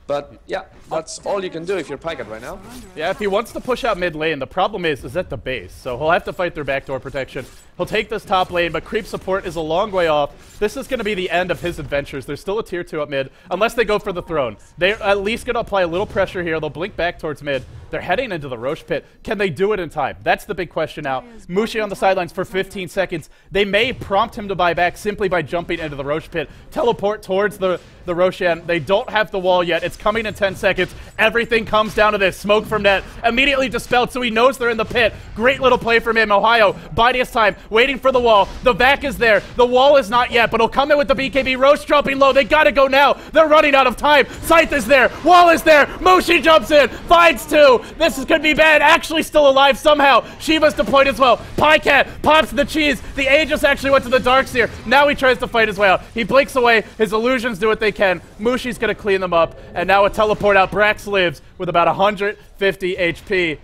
[SPEAKER 2] But yeah, that's all you can do if you're Pycat right now.
[SPEAKER 1] Yeah, if he wants to push out mid lane, the problem is at the base. So he'll have to fight through backdoor protection. He'll take this top lane, but creep support is a long way off. This is going to be the end of his adventures. There's still a tier 2 up mid, unless they go for the throne. They're at least going to apply a little pressure here. They'll blink back towards mid. They're heading into the Roche pit. Can they do it in time? That's the big question now. MUSHI on the sidelines for 15 seconds. They may prompt him to buy back simply by jumping into the Roche pit. Teleport towards the Roshan. They don't have the wall yet. It's coming in 10 seconds. Everything comes down to this. Smoke from net. Immediately dispelled, so he knows they're in the pit. Great little play from him. Ohio biding his time, waiting for the wall. The back is there. The wall is not yet, but he'll come in with the BKB. Roche dropping low. They gotta go now. They're running out of time. Scythe is there. Wall is there. MUSHI jumps in. Finds two. This could be bad. Actually still alive somehow. Shiva's deployed as well. Pycat pops the cheese. The Aegis actually went to the Darkseer. Now he tries to fight his way out. He blinks away. His illusions do what they can. MUSHI's gonna clean them up. And now a teleport out. Brax lives with about 150 HP.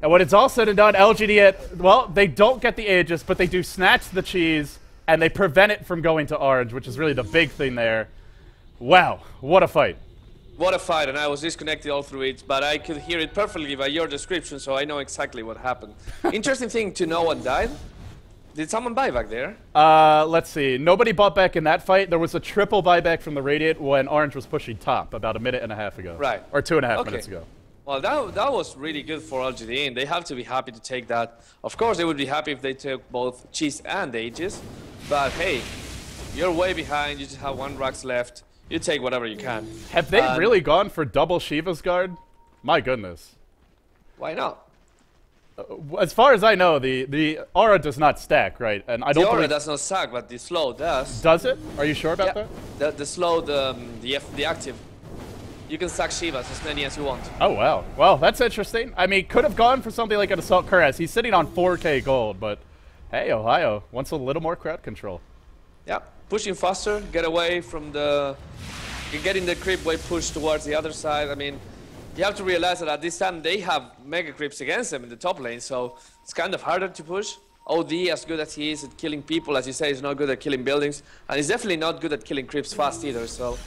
[SPEAKER 1] And when it's all said and done, LGD.int, well, they don't get the Aegis, but they do snatch the cheese, and they prevent it from going to orange, which is really the big thing there. Wow, what a fight.
[SPEAKER 2] What a fight, and I was disconnected all through it, but I could hear it perfectly by your description, so I know exactly what happened. Interesting thing to know what died. Did someone buy back there?
[SPEAKER 1] Let's see. Nobody bought back in that fight. There was a triple buyback from the Radiant when orange was pushing top about a minute and a half ago.
[SPEAKER 2] Right.
[SPEAKER 1] Or 2.5 minutes ago.
[SPEAKER 2] Well, that was really good for LGD, and they have to be happy to take that. Of course, they would be happy if they took both cheese and Aegis, but hey, you're way behind. You just have 1 Rux left. You take whatever you can.
[SPEAKER 1] Have they really gone for double Shiva's guard? My goodness.
[SPEAKER 2] Why not?
[SPEAKER 1] As far as I know, the aura does not stack, right? And I don't.
[SPEAKER 2] The aura does not stack, but the slow does.
[SPEAKER 1] Does it? Are you sure about that?
[SPEAKER 2] The slow, the active. You can stack Shivas as many as you want.
[SPEAKER 1] Oh wow. Well, that's interesting. I mean, could have gone for something like an Assault Cuirass. He's sitting on 4K gold, but hey, Ohio wants a little more crowd control.
[SPEAKER 2] Yeah, pushing faster, get away from the, getting the creep wave pushed towards the other side. I mean, you have to realize that at this time they have mega creeps against them in the top lane, so it's kind of harder to push. OD, as good as he is at killing people, as you say, is not good at killing buildings, and he's definitely not good at killing creeps fast either. So,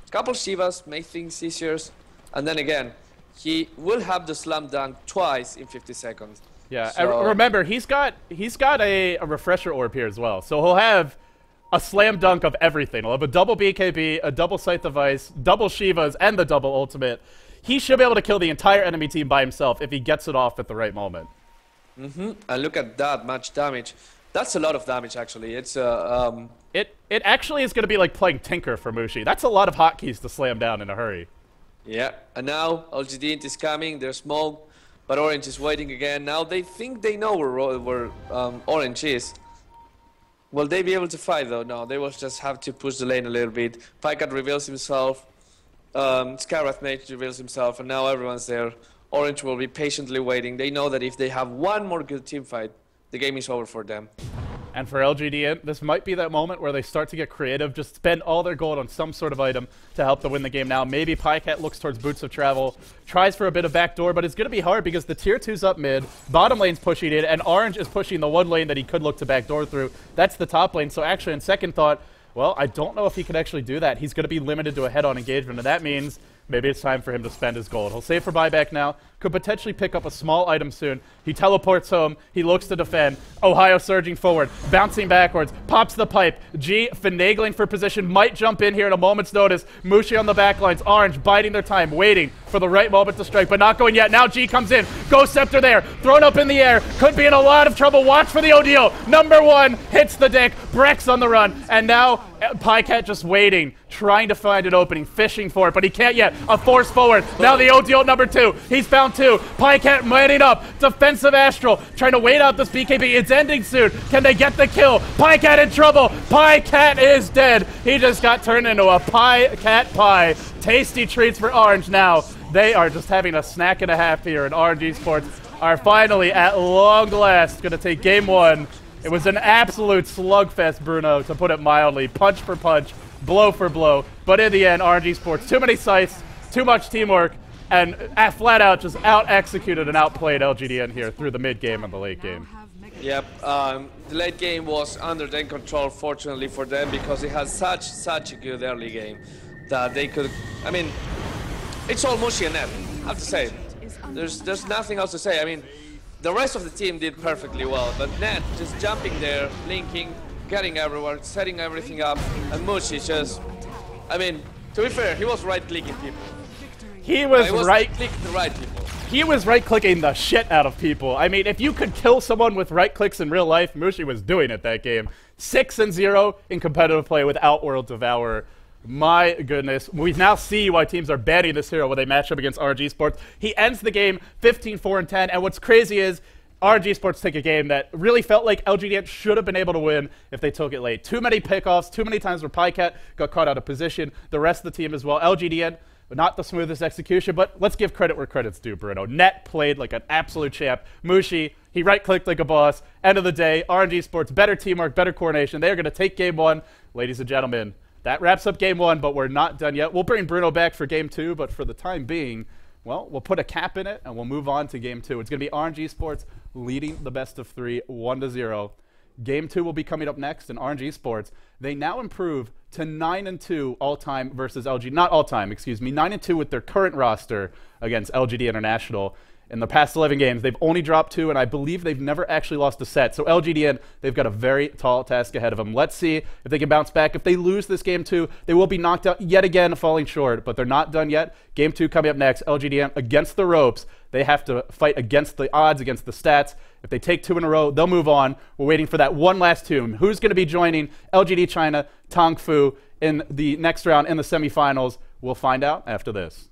[SPEAKER 2] a couple Shivas make things easier, and then again, he will have the slam dunk twice in 50 seconds.
[SPEAKER 1] Yeah,
[SPEAKER 2] so,
[SPEAKER 1] remember he's got a refresher orb here as well, so he'll have a slam dunk of everything. He'll have a double BKB, a double Scythe of Ice, double Shivas, and the double ultimate. He should be able to kill the entire enemy team by himself if he gets it off at the right moment.
[SPEAKER 2] And look at that much damage. That's a lot of damage, actually. It's
[SPEAKER 1] It actually is going to be like playing Tinker for MUSHI. That's a lot of hotkeys to slam down in a hurry.
[SPEAKER 2] Yeah, and now LGD.int is coming. There's smoke, but Orange is waiting again. Now they think they know where Orange is. Will they be able to fight though? No, they will just have to push the lane a little bit. Pycat reveals himself. Skywrath Mage reveals himself, and now everyone's there. Orange will be patiently waiting. They know that if they have one more good team fight, the game is over for them.
[SPEAKER 1] And for LGD.int, this might be that moment where they start to get creative, just spend all their gold on some sort of item to help them win the game now. Maybe Pycat looks towards Boots of Travel, tries for a bit of backdoor, but it's going to be hard because the tier 2's up mid, bottom lane's pushing it, and Orange is pushing the one lane that he could look to backdoor through. That's the top lane. So actually, in second thought, well, I don't know if he can actually do that. He's going to be limited to a head-on engagement, and that means maybe it's time for him to spend his gold. He'll save for buyback now. Could potentially pick up a small item soon. He teleports home. He looks to defend. Ohio surging forward, bouncing backwards, pops the pipe. G finagling for position, might jump in here at a moment's notice. MUSHI on the backlines. Orange biding their time, waiting for the right moment to strike, but not going yet. Now G comes in. Ghost Scepter there, thrown up in the air. Could be in a lot of trouble. Watch for the ODO. Number one hits the deck. Brex on the run, and now Pycat just waiting, trying to find an opening, fishing for it, but he can't yet. A force forward. Now the ODO number two. He's found round 2. Pycat manning up. Defensive Astral trying to wait out this BKB. It's ending soon. Can they get the kill? Pycat in trouble. Pycat is dead. He just got turned into a Pycat pie. Tasty treats for Orange now. They are just having a snack and a half here, and RNG Sports are finally, at long last, going to take game 1. It was an absolute slugfest, Bruno, to put it mildly. Punch for punch, blow for blow. But in the end, RNG Sports, too many sites, too much teamwork, and flat out just out-executed and outplayed LGD.int here through the mid-game and the late game.
[SPEAKER 2] Yep, the late game was under their control, fortunately for them, because they had such a good early game that they could, I mean, it's all MUSHI and Net, I have to say. There's nothing else to say. I mean, the rest of the team did perfectly well, but Net just jumping there, linking, getting everywhere, setting everything up, and MUSHI just, I mean, to be fair, he was right-clicking people.
[SPEAKER 1] He was
[SPEAKER 2] right-clicking the right people.
[SPEAKER 1] He was right-clicking the shit out of people. I mean, if you could kill someone with right-clicks in real life, MUSHI was doing it that game. 6-0 in competitive play with Outworld Devourer. My goodness. We now see why teams are banning this hero when they match up against RNG Sports. He ends the game 15-4-10, and what's crazy is RNG Sports take a game that really felt like LGD.int should have been able to win if they took it late. Too many pickoffs, too many times where Pycat got caught out of position. The rest of the team as well. LGD.int, not the smoothest execution, but let's give credit where credit's due, Bruno. Net played like an absolute champ. MUSHI, he right-clicked like a boss. End of the day, RNG Sports, better teamwork, better coordination. They are going to take game 1. Ladies and gentlemen, that wraps up game 1, but we're not done yet. We'll bring Bruno back for game 2, but for the time being, well, we'll put a cap in it, and we'll move on to game 2. It's going to be RNG Sports leading the best of 3, 1-0. Game 2 will be coming up next, and RNG Sports, they now improve to 9-2 all-time versus LG. Not all-time, excuse me. 9-2 with their current roster against LGD International. In the past 11 games, they've only dropped 2, and I believe they've never actually lost a set. So LGD.int, they've got a very tall task ahead of them. Let's see if they can bounce back. If they lose this game 2, they will be knocked out yet again, falling short. But they're not done yet. Game 2 coming up next. LGD.int against the ropes. They have to fight against the odds, against the stats. If they take 2 in a row, they'll move on. We're waiting for that one last team. Who's going to be joining LGD China, Tong Fu in the next round in the semifinals? We'll find out after this.